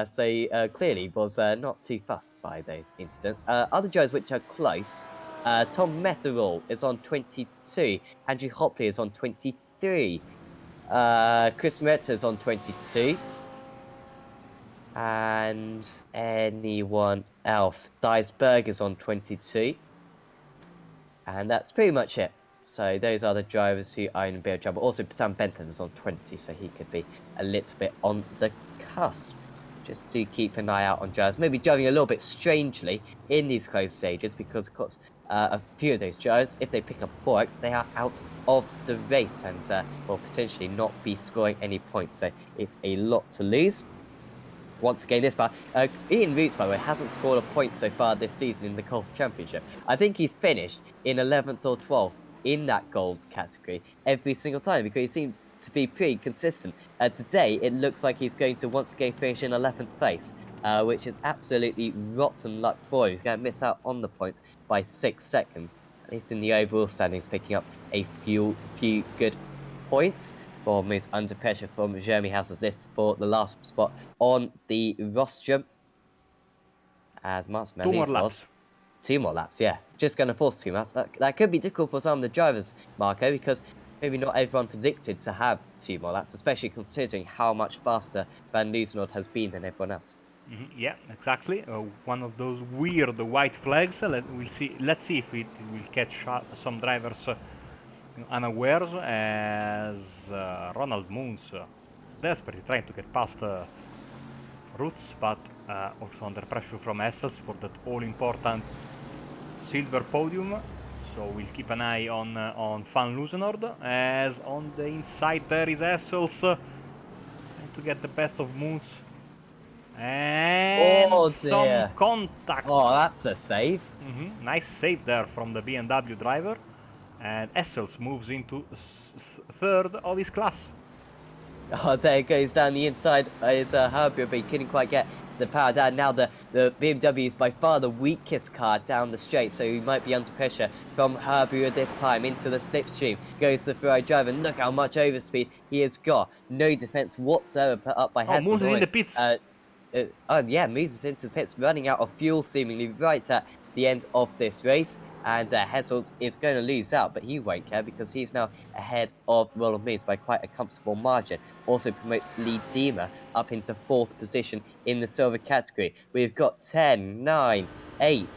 So clearly was not too fussed by those incidents. Other drivers which are close. Tom Metherall is on 22. Andrew Hopley is on 23. Chris Moretz is on 22. And anyone else? Dyersberg is on 22. And that's pretty much it. So those are the drivers who are in a bit of trouble. Also, Sam Bentham is on 20, so he could be a little bit on the cusp. Just to keep an eye out on drivers, maybe driving a little bit strangely in these close stages, because of course a few of those drivers, if they pick up 4x, they are out of the race and will potentially not be scoring any points. So it's a lot to lose. Once again, this part, Ian Roots, by the way, hasn't scored a point so far this season in the Golf Championship. I think he's finished in 11th or 12th in that gold category every single time, because he seemed to be pretty consistent. Today, it looks like he's going to once again finish in 11th place, which is absolutely rotten luck for him. He's going to miss out on the points by 6 seconds, at least in the overall standings, picking up a few good points. For moves under pressure from Jeremy House as this for the last spot on the rostrum. As Martin 2 more laps. 2 more laps, yeah. Just going to force 2 laps. That could be difficult for some of the drivers, Marco, because maybe not everyone predicted to have 2 more laps, especially considering how much faster Van Nieuwenhof has been than everyone else. Yeah, exactly. One of those weird white flags. Let's see if it will catch some drivers unawares, as Ronald Moons desperately trying to get past Roots, but also under pressure from Essels for that all-important silver podium. So we'll keep an eye on Van Loosenord, as on the inside there is Essels trying to get the best of Moons. And some contact. Oh, that's a save. Nice save there from the BMW driver. And Essels moves into third of his class. Oh, there it goes down the inside. Is Herbie, but he couldn't quite get the power down. Now the BMW is by far the weakest car down the straight, so he might be under pressure from Herbie at this time into the slipstream. Goes the Ferrari driver, and look how much overspeed he has got. No defense whatsoever put up by Oh, Hess. Moose is in the Almost, pits. oh yeah, moves us into the pits, running out of fuel seemingly right at the end of this race. And Hessels is going to lose out, but he won't care because he's now ahead of Roland Mees by quite a comfortable margin. Also promotes Lee Deemer up into 4th position in the silver category. We've got 10, 9, 8,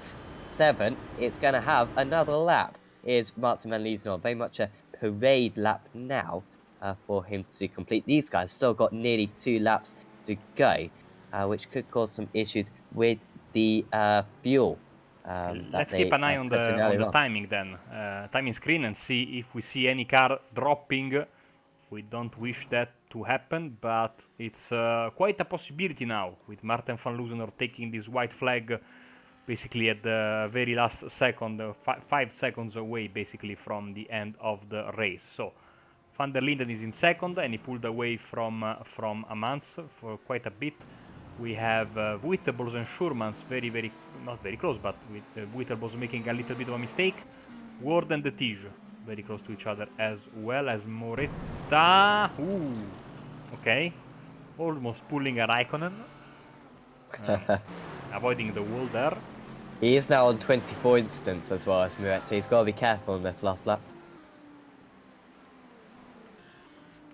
7. It's going to have another lap. Here's Martin Van Liesenoord, very much a parade lap now for him to complete. These guys still got nearly 2 laps to go, which could cause some issues with the fuel that Let's keep they an eye on put in the earlier on. timing then, timing screen, and see if we see any car dropping. We don't wish that to happen, but it's quite a possibility now with Martin van Loosenor taking this white flag basically at the very last second, 5 seconds away basically from the end of the race. So Van der Linden is in second, and he pulled away from Amans for quite a bit. We have Wittebos and Schurmans very, not very close, but with Wittebos making a little bit of a mistake. Ward and the Tige very close to each other, as well as Moretta. Ooh, okay. Almost pulling a Raikkonen. Avoiding the wall there. He is now on 24 instants as well as Muretti. He's got to be careful in this last lap.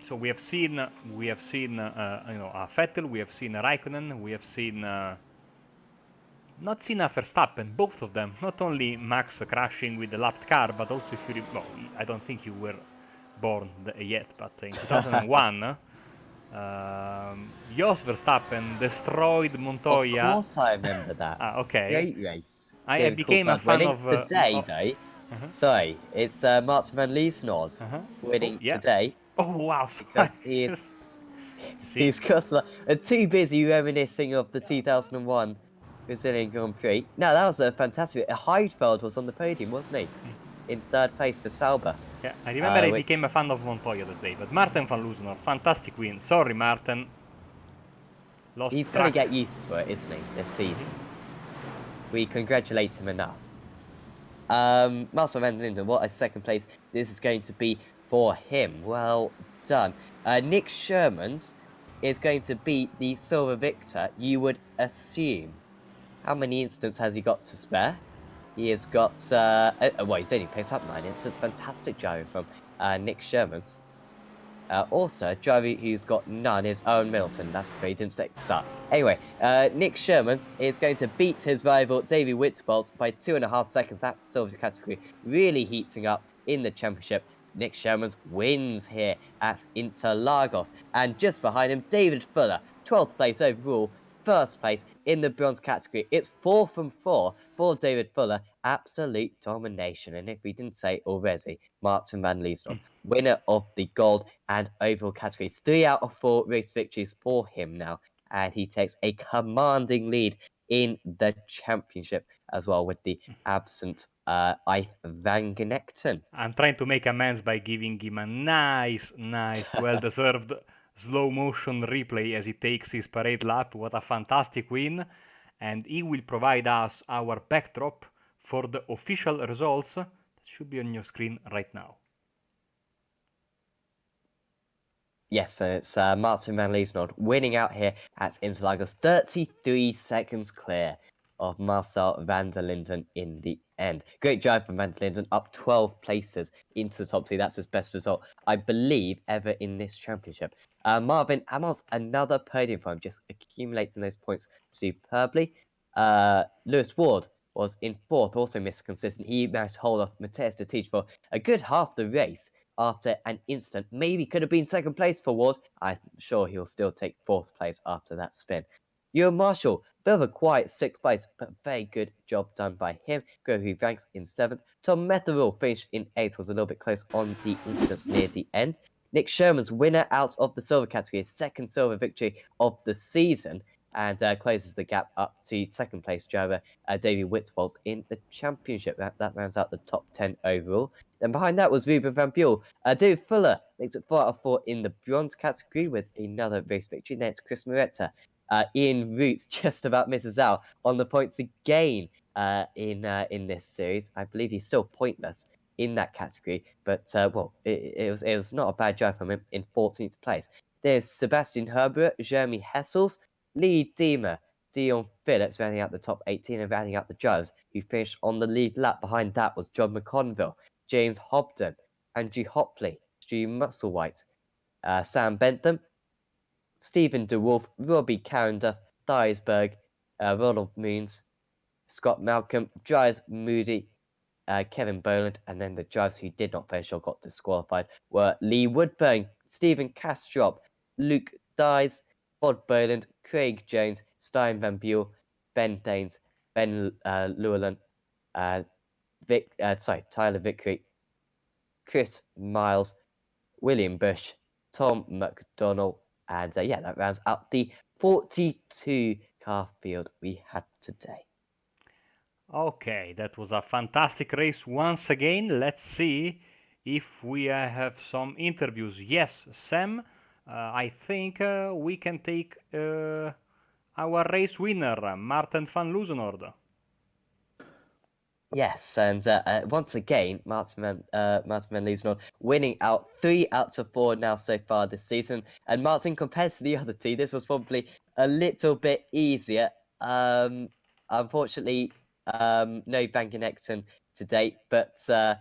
So we have seen Vettel, we have seen Raikkonen, we have seen not seen a Verstappen, both of them. Not only Max crashing with the lapped car, but also if you I don't think you were born yet, but in 2001, Jos Verstappen destroyed Montoya. Of course I remember that. Okay. Great race. I David became a Coulthard fan winning of today, though. Sorry, it's Martin Van Liesenoord winning Oh, yeah. today Oh wow! Sorry. because See? he's just too busy reminiscing of the 2001 Brazilian Grand Prix. No, that was a fantastic. Heidfeld was on the podium, wasn't he? In 3rd place for Sauber. Yeah, I remember I Which became a fan of Montoya that day, but Martin van Loosenor, fantastic win. Sorry, Martin. Lost he's going to track. get used to it, isn't he, this season? We congratulate him enough. Marcel van Linden, what a 2nd place this is going to be for him. Well done. Nick Sherman's is going to be the silver victor, you would assume. How many instants has he got to spare? He has got, well, he's only picked up 9 instants. Fantastic driving from Nick Sherman's. Also, a driver who's got none is Owen Middleton. That's pretty didn't start. Anyway, Nick Sherman's is going to beat his rival Davey Wittebols by 2.5 seconds. That silver category really heating up in the championship. Nick Sherman's wins here at Interlagos. And just behind him, David Fuller, 12th place overall, 1st place in the bronze category. It's 4 from 4 for David Fuller. Absolute domination. And if we didn't say already, Martin Van Liesenoord, winner of the gold and overall categories. 3 out of 4 race victories for him now. And he takes a commanding lead in the championship as well with the absent Eif van Genekten. I'm trying to make amends by giving him a nice, well-deserved slow motion replay as he takes his parade lap. What a fantastic win. And he will provide us our backdrop for the official results that should be on your screen right now. Yes, so it's Martin Van Liesenoord winning out here at Interlagos, 33 seconds clear of Marcel van der Linden in the end. Great drive from van der Linden, up 12 places into the top 2. That's his best result, I believe, ever in this championship. Marvin Amos, another podium for him, just accumulating those points superbly. Lewis Ward was in 4th, also missed consistent. He managed to hold off Matthias de Teach for a good half the race. After an instant, maybe could have been 2nd place for Ward. I'm sure he'll still take 4th place after that spin. Ewan Marshall, bit of a quiet 6th place, but very good job done by him. Who ranks in 7th. Tom Metherell finished in 8th, was a little bit close on the instance near the end. Nick Sherman's winner out of the silver category, his 2nd silver victory of the season. and closes the gap up to second place driver David Witzbolz in the championship. That rounds out the top 10 overall. Then behind that was Ruben Van Buell. David Fuller makes it 4 out of 4 in the bronze category with another race victory. Then it's Chris Moretta. Ian Roots just about misses out on the points again in this series. I believe he's still pointless in that category, but well, it was not a bad drive from him in 14th place. There's Sebastian Herbert, Jeremy Hessels, Lee Deemer, Dion Phillips rounding out the top 18 and rounding out the drivers who finished on the lead lap. Behind that was John McConville, James Hobden, Andrew Hopley, Stu Musselwhite, Sam Bentham, Stephen DeWolf, Robbie Carrender, Thiesberg, Ronald Moons, Scott Malcolm, Giles Moody, Kevin Boland, and then the drivers who did not finish or got disqualified were Lee Woodburn, Stephen Castrop, Luke Dyes, Bod Boland, Craig Jones, Stein Van Buell, Ben Thanes, Ben Llewellyn, Tyler Vickery, Chris Miles, William Bush, Tom McDonnell, and yeah, that rounds out the 42 car field we had today. Okay, that was a fantastic race once again. Let's see if we have some interviews. Yes, Sam, I think we can take our race winner, Martin van Loosenorde. Yes, and once again, Martin van Liesnord winning out 3 out of 4 now so far this season. And Martin, compared to the other two, this was probably a little bit easier. Unfortunately, no Van Genekton to date, but I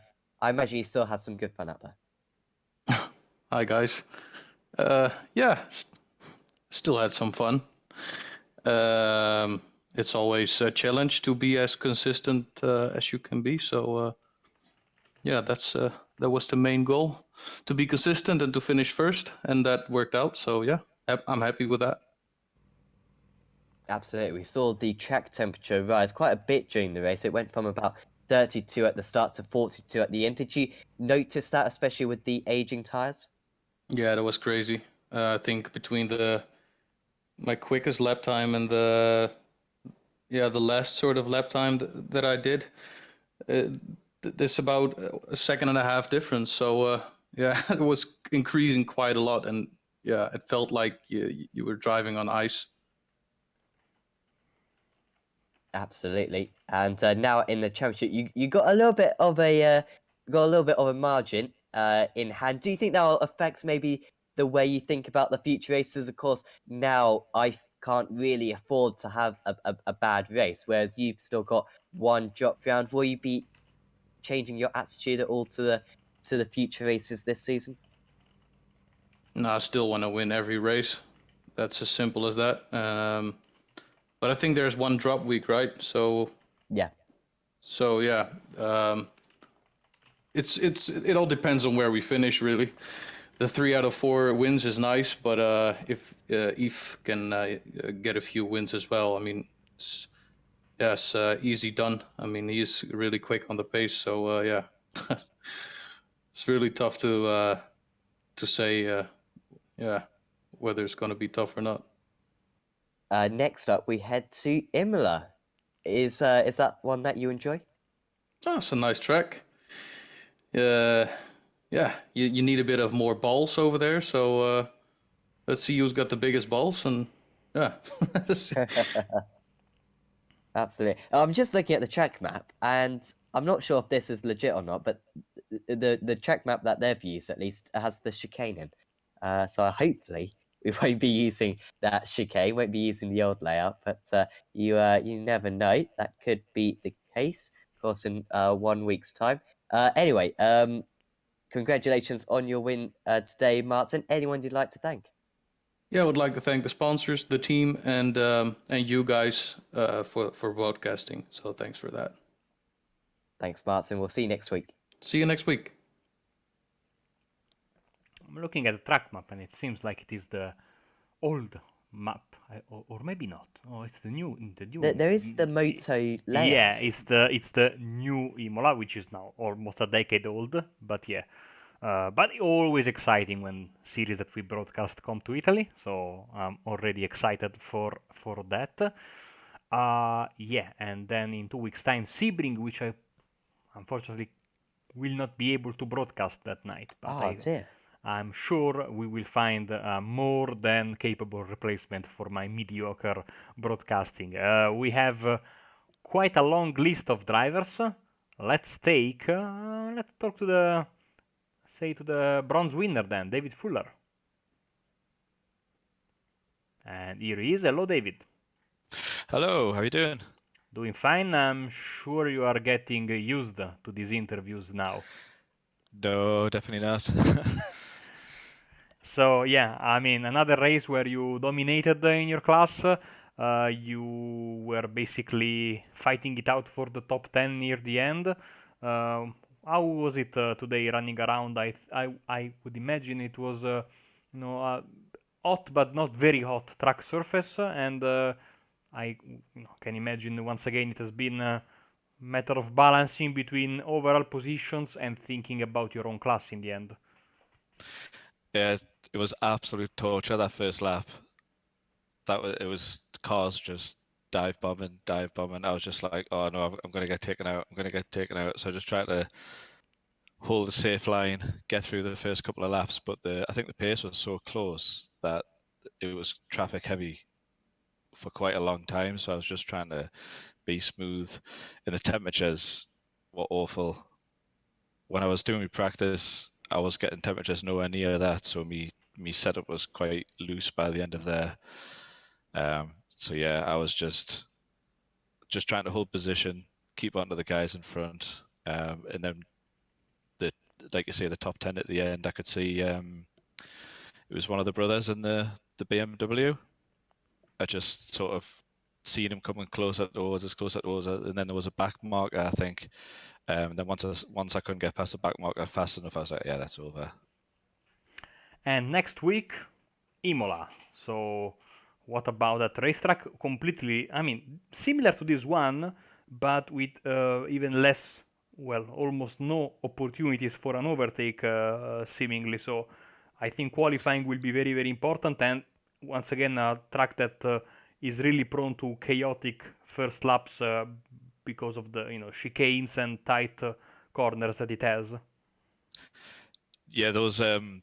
imagine he still has some good fun out there. Hi guys. Yeah, still had some fun. It's always a challenge to be as consistent as you can be. So yeah, that was the main goal, to be consistent and to finish first, and that worked out. So yeah, I'm happy with that. Absolutely. We saw the track temperature rise quite a bit during the race. It went from about 32 at the start to 42 at the end. Did you notice that, especially with the aging tires? Yeah, that was crazy. I think between my quickest lap time and the last sort of lap time that I did, there's about a second and a half difference. So yeah, it was increasing quite a lot, and yeah, it felt like you were driving on ice. Absolutely. And now in the championship, you got a little bit of a margin in hand. Do you think that will affect maybe the way you think about the future races? Of course, now I can't really afford to have a bad race, whereas you've still got one drop round. Will you be changing your attitude at all to the future races this season? No, I still want to win every race. That's as simple as that. But I think there's one drop week, right? So Yeah. yeah, it all depends on where we finish, really. The 3 out of 4 wins is nice, but if Yves can get a few wins as well, I mean, it's easy done. I mean, he is really quick on the pace, so yeah, it's really tough to say, yeah, whether it's going to be tough or not. Next up, we head to Imola. Is that one that you enjoy? Oh, it's a nice track. Yeah, you need a bit of more balls over there, so let's see who's got the biggest balls, and yeah. Absolutely. I'm just looking at the track map, and I'm not sure if this is legit or not, but the track map that they've used at least has the chicane in. So hopefully we won't be using that chicane, won't be using the old layout, but you never know. That could be the case, of course, in 1 week's time. Anyway, congratulations on your win today, Martin. Anyone you'd like to thank? Yeah, I would like to thank the sponsors, the team, and you guys for broadcasting. So thanks for that. Thanks, Martin. We'll see you next week. See you next week. I'm looking at the track map, and it seems like it is the old map, or maybe not. Oh, it's the new. There is the Moto layout. Yeah, it's the new Imola, which is now almost a decade old. But yeah, But always exciting when series that we broadcast come to Italy. So I'm already excited for that. Yeah, and then in 2 weeks' time, Sebring, which I unfortunately will not be able to broadcast that night, but Oh dear. I'm sure we will find a more than capable replacement for my mediocre broadcasting. We have quite a long list of drivers. Let's talk to the bronze winner then, David Fuller. And here he is. Hello, David. Hello, how are you doing? Doing fine. I'm sure you are getting used to these interviews now. No, definitely not. So yeah, I mean another race where you dominated in your class. You were basically fighting it out for the top 10 near the end. How was it today running around? I would imagine it was hot but not very hot track surface, and I can imagine once again it has been a matter of balancing between overall positions and thinking about your own class in the end. Yeah, it was absolute torture that first lap. It was cars just dive bombing. I was just like, oh no, I'm gonna get taken out. I'm gonna get taken out. So I just tried to hold a safe line, get through the first couple of laps. But I think the pace was so close that it was traffic heavy for quite a long time. So I was just trying to be smooth, and the temperatures were awful. When I was doing my practice, I was getting temperatures nowhere near that, so me setup was quite loose by the end of there. So yeah, I was just trying to hold position, keep on to the guys in front, and then the like you say, the top 10 at the end. I could see it was one of the brothers in the BMW. I just sort of seen him coming closer towards us, and then there was a back marker, I think. And then once I couldn't get past the back marker fast enough, I was like, yeah, that's over. And next week, Imola. So, what about that racetrack? Completely, I mean, similar to this one, but with even less, well, almost no opportunities for an overtake, seemingly. So, I think qualifying will be very, very important. And once again, a track that is really prone to chaotic first laps because of the chicanes and tight corners that it has. Yeah, those the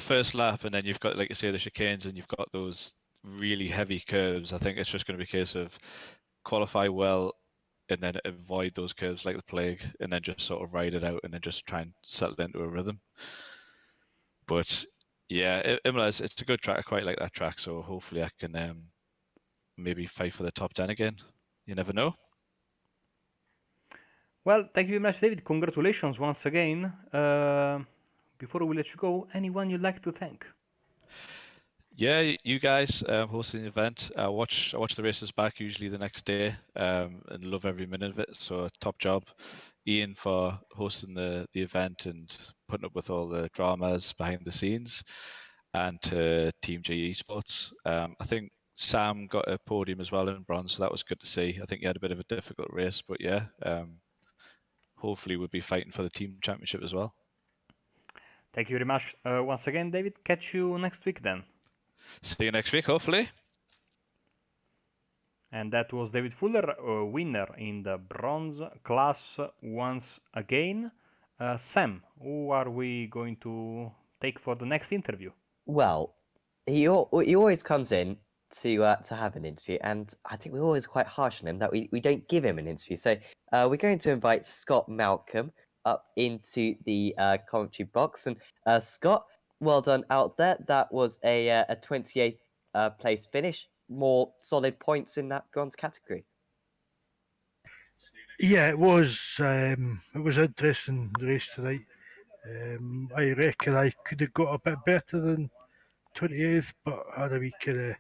first lap, and then you've got, like you say, the chicanes, and you've got those really heavy curves. I think it's just going to be a case of qualify well, and then avoid those curves like the plague, and then just sort of ride it out, and then just try and settle into a rhythm. But yeah, Imola, it's a good track. I quite like that track, so hopefully I can maybe fight for the top 10 again. You never know. Well, thank you very much, David. Congratulations once again. Before we let you go, anyone you'd like to thank? Yeah, you guys hosting the event. I watch the races back usually the next day, and love every minute of it. So top job, Ian, for hosting the event and putting up with all the dramas behind the scenes, and to Team G Esports. I think Sam got a podium as well in bronze, so that was good to see. I think he had a bit of a difficult race, but yeah, hopefully we'll be fighting for the team championship as well. Thank you very much once again, David. Catch you next week then. See you next week, hopefully. And that was David Fuller, winner in the bronze class once again. Sam, who are we going to take for the next interview? Well, he always comes in to have an interview, and I think we're always quite harsh on him that we don't give him an interview. So we're going to invite Scott Malcolm up into the commentary box, and Scott, well done out there. That was a 28th place finish, more solid points in that bronze category. Yeah, it was. It was interesting race tonight. I reckon I could have got a bit better than 28th, but I had a wee kind of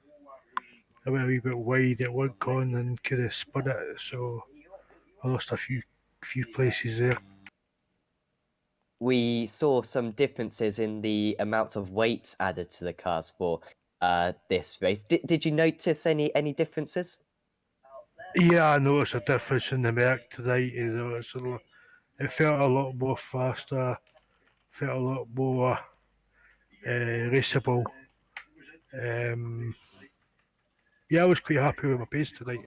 I went a wee bit wide at one con and kind of spun it, so I lost a few places there. We saw some differences in the amounts of weights added to the cars for this race. Did you notice any differences? Yeah, I noticed a difference in the Merc tonight. You know, it felt a lot more faster, felt a lot more raceable. Yeah, I was quite happy with my pace tonight.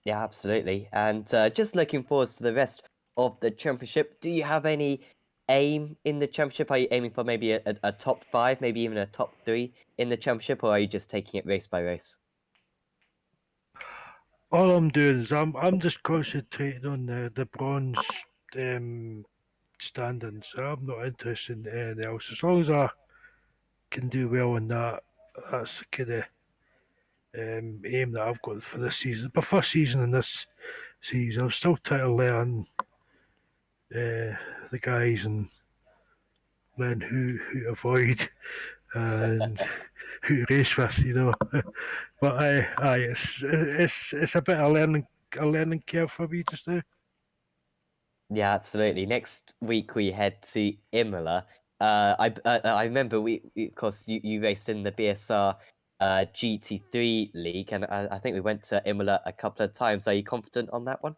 Yeah, absolutely. And just looking forward to the rest of the championship. Do you have any aim in the championship? Are you aiming for maybe a top 5, maybe even a top 3 in the championship, or are you just taking it race by race? All I'm doing is I'm just concentrating on the bronze standings. I'm not interested in anything else. As long as I can do well in that, that's the kind of aim that I've got for this season. My first season in this season, I'm still trying to learn the guys and learn who to avoid and who to race with, you know. But it's a bit of a learning curve for me just now. Yeah, absolutely. Next week we head to Imola. I remember of course you raced in the BSR GT3 league, and I think we went to Imola a couple of times. Are you confident on that one?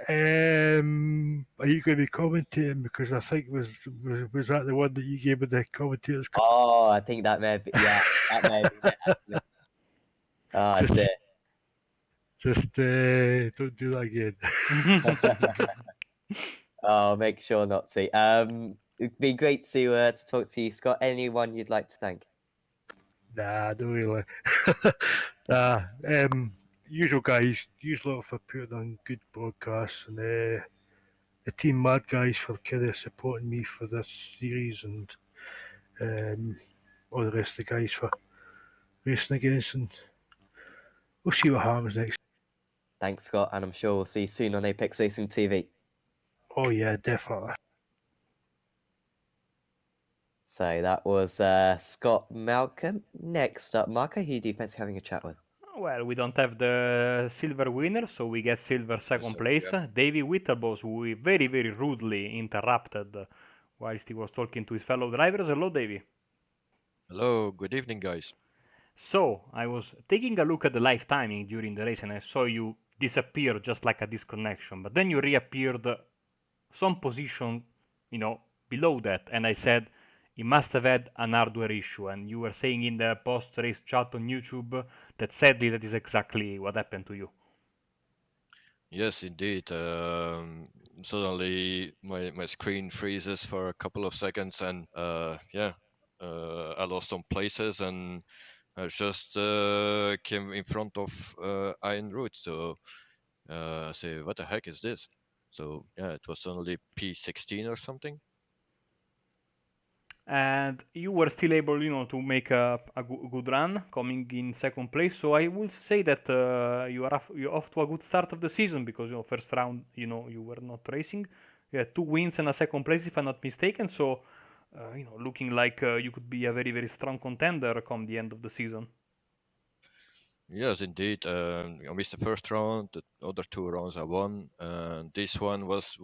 Are you going to be commentating? Because I think was that the one that you gave me the commentators? Oh, I think that may have been, yeah, that may have been it, actually. Oh Just, dear. just don't do that again. I'll make sure not to. It'd be great to talk to you, Scott. Anyone you'd like to thank? Nah, don't really. Nah, usual guys, usual for putting on good broadcasts, and the team Mad guys for kind of supporting me for this series, and um, all the rest of the guys for racing against, and we'll see what happens next. Thanks, Scott, and I'm sure we'll see you soon on Apex Racing TV. Oh yeah, definitely. So that was Scott Malcolm. Next up, Marco, who do you fancy having a chat with? Well, we don't have the silver winner, so we get silver second sir, place. yeah. Davy Witterbos, who we very, very rudely interrupted whilst he was talking to his fellow drivers. Hello, Davy. Hello, good evening, guys. So, I was taking a look at the live timing during the race and I saw you disappear just like a disconnection, but then you reappeared some position, below that, and I said he must have had an hardware issue, and you were saying in the post-race chat on YouTube that sadly that is exactly what happened to you. Yes, indeed. Suddenly, my screen freezes for a couple of seconds, and I lost some places, and I just came in front of Iron Root. So I say, what the heck is this? So yeah, it was suddenly P16 or something. And you were still able, to make a good run, coming in second place. So I would say that you're off to a good start of the season because first round, you were not racing. You had 2 wins and a second place, if I'm not mistaken. So, looking like you could be a very very strong contender come the end of the season. Yes, indeed. I missed the first round. The other 2 rounds I won. This one was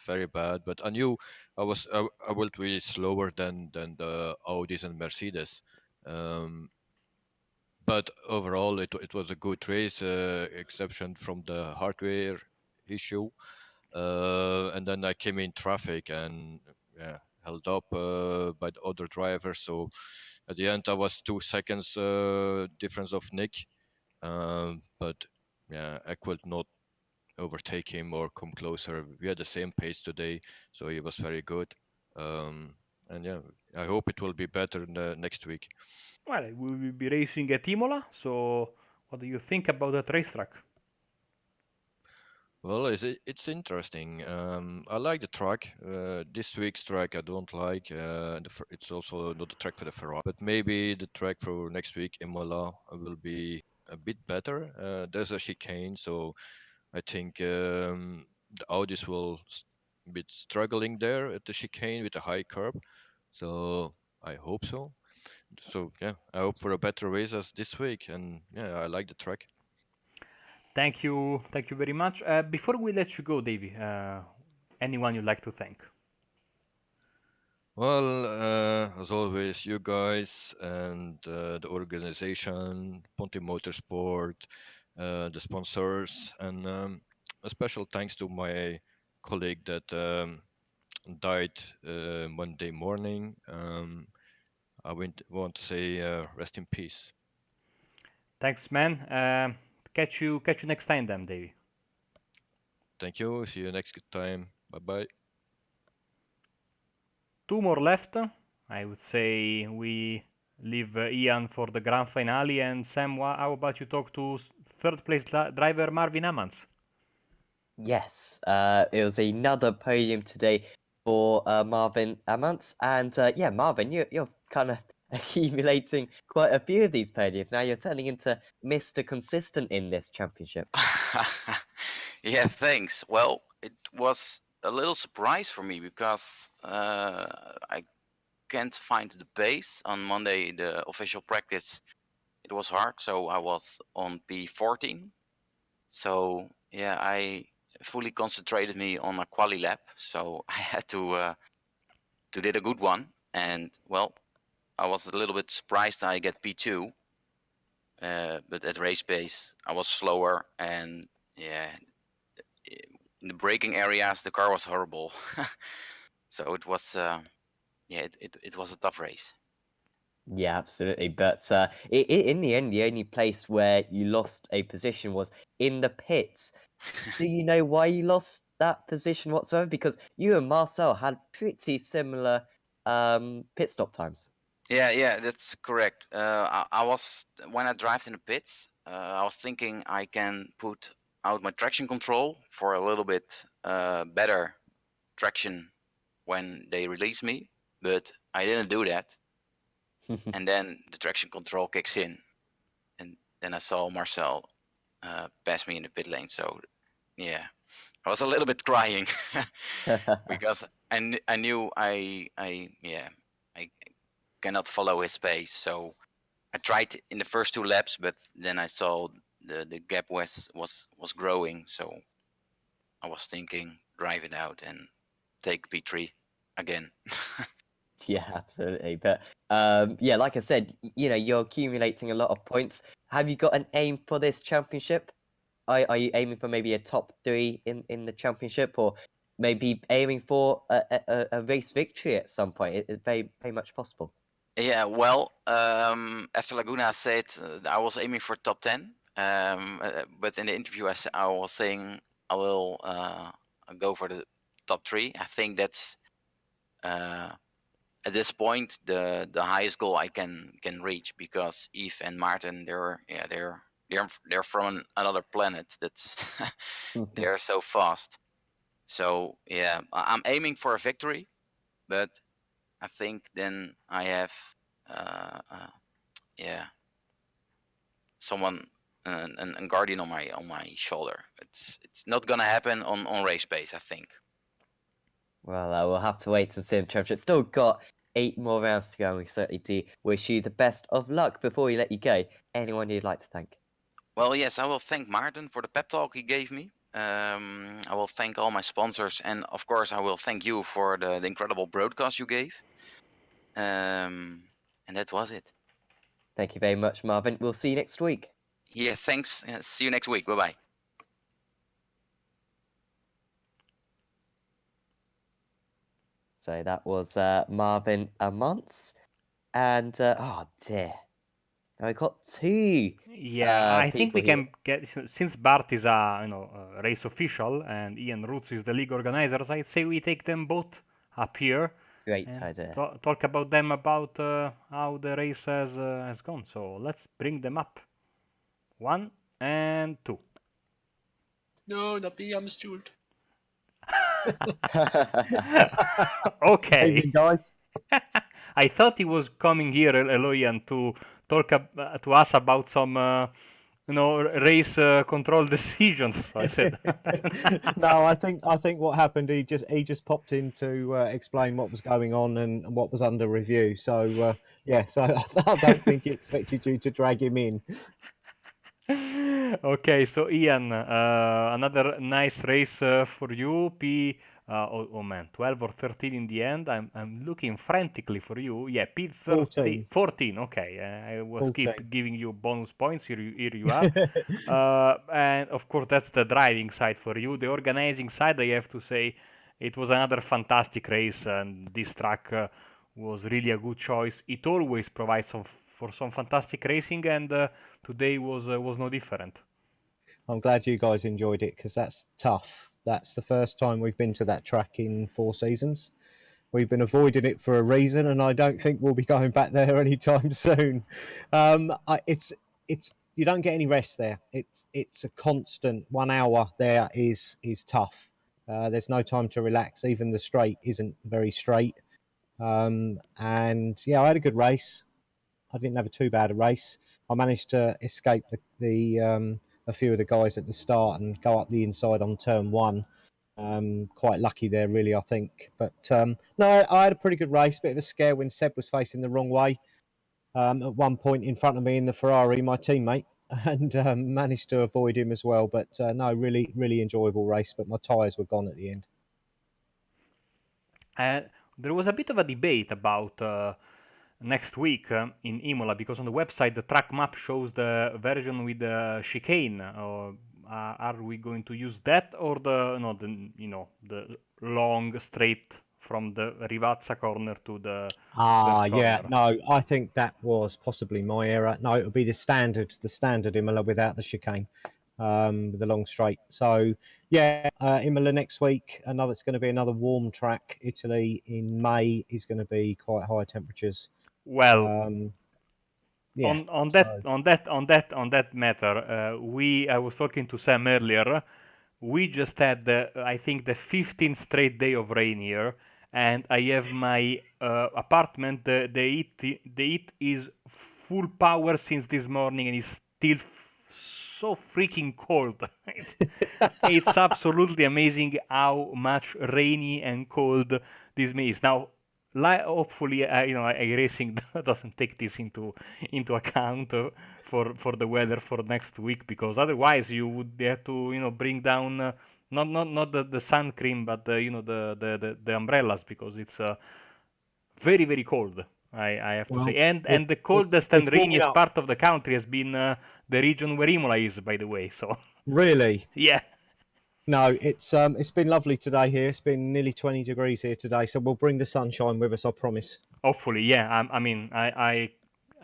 very bad, but I knew I will be slower than the Audis and Mercedes. Um, but overall, it was a good race, exception from the hardware issue. And then I came in traffic and yeah, held up by the other driver. So at the end, I was 2 seconds difference of Nick. But yeah, I could not overtake him or come closer. We had the same pace today, so he was very good. And yeah, I hope it will be better next week. Well, we will be racing at Imola. So, what do you think about that racetrack? Well, it's interesting. I like the track. This week's track I don't like. It's also not the track for the Ferrari, but maybe the track for next week, Imola, will be a bit better. There's a chicane, so I think the Audis will be struggling there at the chicane with a high curb. So I hope so. So yeah, I hope for a better race as this week. And yeah, I like the track. Thank you very much. Before we let you go, Davey, anyone you'd like to thank? Well, as always, you guys and the organization, Ponte Motorsport, the sponsors, and a special thanks to my colleague that died Monday morning. I want to say rest in peace. Thanks, man. Catch you next time, then, Davey. Thank you. See you next time. Bye bye. Two more left. I would say we leave Ian for the grand finale, and Sam, how about you talk to third place driver Marvin Amans? Yes, it was another podium today for Marvin Amants, and yeah, Marvin, you're kind of accumulating quite a few of these podiums. Now you're turning into Mr. Consistent in this championship. Yeah, thanks. Well, it was a little surprise for me because I can't find the pace on Monday. The official practice, it was hard, so I was on P14. So yeah, I fully concentrated me on a quali lap, so I had to did a good one. And well, I was a little bit surprised I get P2, but at race pace I was slower, and yeah, in the braking areas the car was horrible. So it was yeah, it was a tough race. Yeah, absolutely. But in the end, the only place where you lost a position was in the pits. Do you know why you lost that position whatsoever? Because you and Marcel had pretty similar pit stop times. Yeah, that's correct. I was when I drive in the pits. I was thinking I can put out my traction control for a little bit better traction when they release me, but I didn't do that. And then the traction control kicks in, and then I saw Marcel pass me in the pit lane. So yeah, I was a little bit crying because I knew I cannot follow his pace. So I tried in the first two laps, but then I saw the gap was growing. So I was thinking drive it out and take P3 again. Yeah, absolutely. But yeah, like I said, you know, you're accumulating a lot of points. Have you got an aim for this championship? Are you aiming for maybe a top 3 in the championship, or maybe aiming for a race victory at some point? It's very much possible. Yeah, well, after Laguna, I said I was aiming for top 10. But in the interview, I was saying I will go for the top 3. I think that's at this point the highest goal I can reach, because Yves and Martin, they're from another planet. That's they're so fast. So yeah, I'm aiming for a victory, but I think then I have yeah, someone and guardian on my shoulder. It's not gonna happen on race pace, I think. Well, we'll have to wait and see in the championship. Still got 8 more rounds to go, and we certainly do wish you the best of luck. Before we let you go, anyone you'd like to thank? Well, yes, I will thank Martin for the pep talk he gave me. I will thank all my sponsors, and of course, I will thank you for the incredible broadcast you gave. And that was it. Thank you very much, Marvin. We'll see you next week. Yeah, thanks. See you next week. Bye bye. So that was Marvin Amants. And oh dear. Now we got 2 Yeah, I think people we here. can get, since Bart is a race official and Ian Roots is the league organizers. I'd say we take them both up here Great and idea. talk about them about how the race has gone. So let's bring them up. 1 and 2. No, not me. I'm a steward. Okay. Evening, guys. I thought he was coming here, Eloian, to talk to us about some, race control decisions. So I said, No, I think what happened. He just popped in to explain what was going on and what was under review. So yeah, so I don't think he expected you to drag him in. Okay, so Ian, another nice race for you. Oh man, 12 or 13 in the end. I'm looking frantically for you. Yeah, P30, 14. 14. Okay, I was keep 14. giving you bonus points. Here you are. And of course, that's the driving side for you. The organizing side, I have to say, it was another fantastic race, and this track was really a good choice. It always provides for some fantastic racing, and today was no different. I'm glad you guys enjoyed it because that's tough. That's the first time we've been to that track in 4 seasons. We've been avoiding it for a reason, and I don't think we'll be going back there anytime soon. It's you don't get any rest there. It's a constant 1 hour there is tough. There's no time to relax. Even the straight isn't very straight. And yeah, I had a good race. I didn't have too bad a race. I managed to escape the a few of the guys at the start and go up the inside on turn one. Quite lucky there, really, I think. But no, I had a pretty good race. Bit of a scare when Seb was facing the wrong way. At one point in front of me in the Ferrari, my teammate, and managed to avoid him as well. But no, really enjoyable race. But my tyres were gone at the end. There was a bit of a debate about next week in Imola because on the website the track map shows the version with the chicane. Are we going to use that or the long straight from the Rivazza corner to the first Yeah, corner? no, I think that was possibly my error. No, it would be the standard Imola without the chicane, with the long straight. So yeah, Imola next week. It's going to be another warm track. Italy in May is going to be quite high temperatures. Well, Um, yeah, on that so on that on that on that matter, I was talking to Sam earlier. We just had I think the 15th straight day of rain here, and I have my apartment. The heat is full power since this morning, and it's still so freaking cold. It's absolutely amazing how much rainy and cold this is now. Hopefully, iRacing doesn't take this into account for the weather for next week, because otherwise you would have to bring down not the sun cream, but the umbrellas, because it's very cold. I have to say, well, and the coldest and it's warming rainiest up. part of the country has been the region where Imola is, by the way. So Really? yeah. No, it's been lovely today here. It's been nearly 20 degrees here today, so we'll bring the sunshine with us, I promise. Hopefully, yeah. I mean, I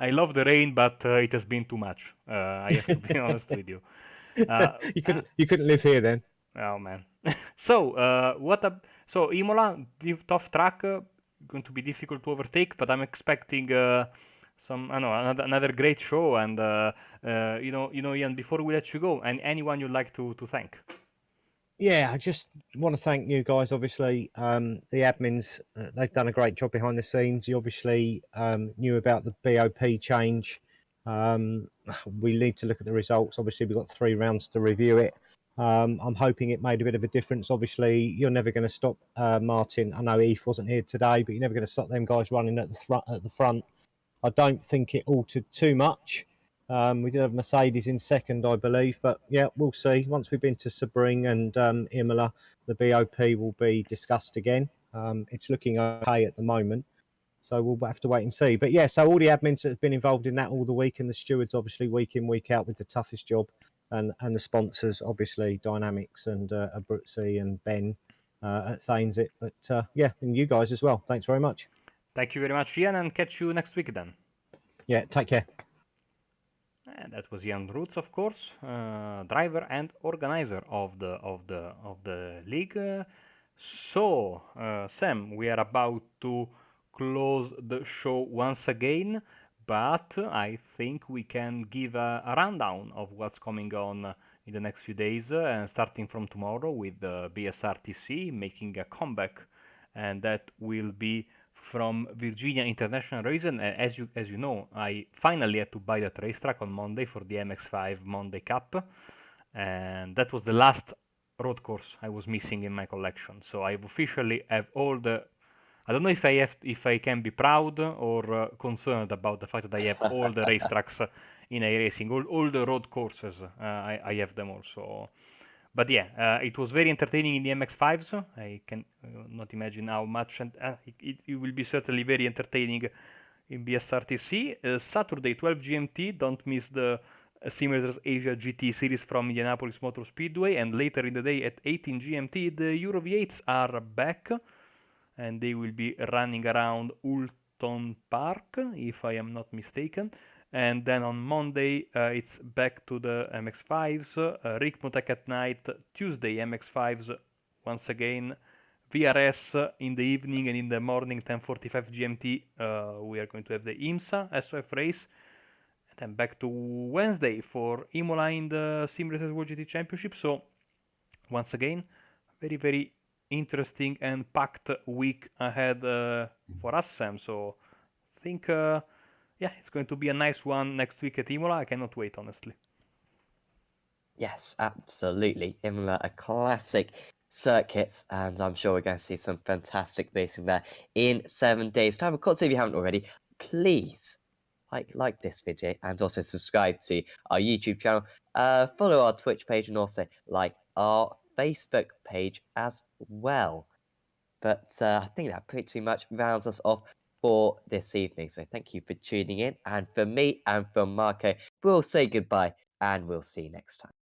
love the rain, but it has been too much. I have to be honest with you. Uh, You couldn't live here then. oh man. So Imola, tough track, going to be difficult to overtake, but I'm expecting some I don't know another great show, and Ian. Before we let you go, and anyone you'd like to thank. Yeah, I just want to thank you guys. Obviously, the admins, they've done a great job behind the scenes. You obviously knew about the BOP change. We need to look at the results. Obviously, we've got 3 rounds to review it. I'm hoping it made a bit of a difference. Obviously, you're never going to stop Martin. I know Eve wasn't here today, but you're never going to stop them guys running at the front. I don't think it altered too much. We did have Mercedes in second, I believe, but yeah, we'll see. Once we've been to Sebring and Imola, the BOP will be discussed again. It's looking okay at the moment, so we'll have to wait and see. But yeah, so all the admins that have been involved in that all the week, and the stewards, obviously, week in, week out with the toughest job, and the sponsors, obviously, Dynamics and Abruzzi and Ben at Thanesit. But yeah, and you guys as well. Thanks very much. Thank you very much, Ian, and catch you next week then. Yeah, take care. And that was Jan Roots, of course, driver and organizer of the league. Sam, we are about to close the show once again, but I think we can give a rundown of what's coming on in the next few days, starting from tomorrow with BSRTC making a comeback, and that will be from Virginia International Racing. And as you know, I finally had to buy that racetrack on Monday for the MX5 Monday Cup, and that was the last road course I was missing in my collection. So I officially have all the. I don't know if I can be proud or concerned about the fact that I have all the racetracks in iRacing, all the road courses. I have them also. But yeah, it was very entertaining in the MX5s. I can not imagine how much, and it will be certainly very entertaining in BSRTC. Saturday, 12 GMT. Don't miss the Simracers Asia GT Series from Indianapolis Motor Speedway. And later in the day at 18 GMT, the Euro V8s are back, and they will be running around Ulton Park, if I am not mistaken. And then on Monday, it's back to the MX5s, Rick Mutek at night, Tuesday MX5s once again, VRS in the evening, and in the morning 10:45 GMT we are going to have the IMSA SOF race, and then back to Wednesday for Imola in the Simracers GT Championship. So once again, very very interesting and packed week ahead for us, Sam. So I think yeah, it's going to be a nice one next week at Imola. I cannot wait, honestly. Yes, absolutely. Imola, a classic circuit, and I'm sure we're going to see some fantastic racing there in 7 days' time. Of course, if you haven't already, please like this video and also subscribe to our YouTube channel, follow our Twitch page, and also like our Facebook page as well. But I think that pretty much rounds us off for this evening. So thank you for tuning in, and for me and from Marco, we'll say goodbye, and we'll see you next time.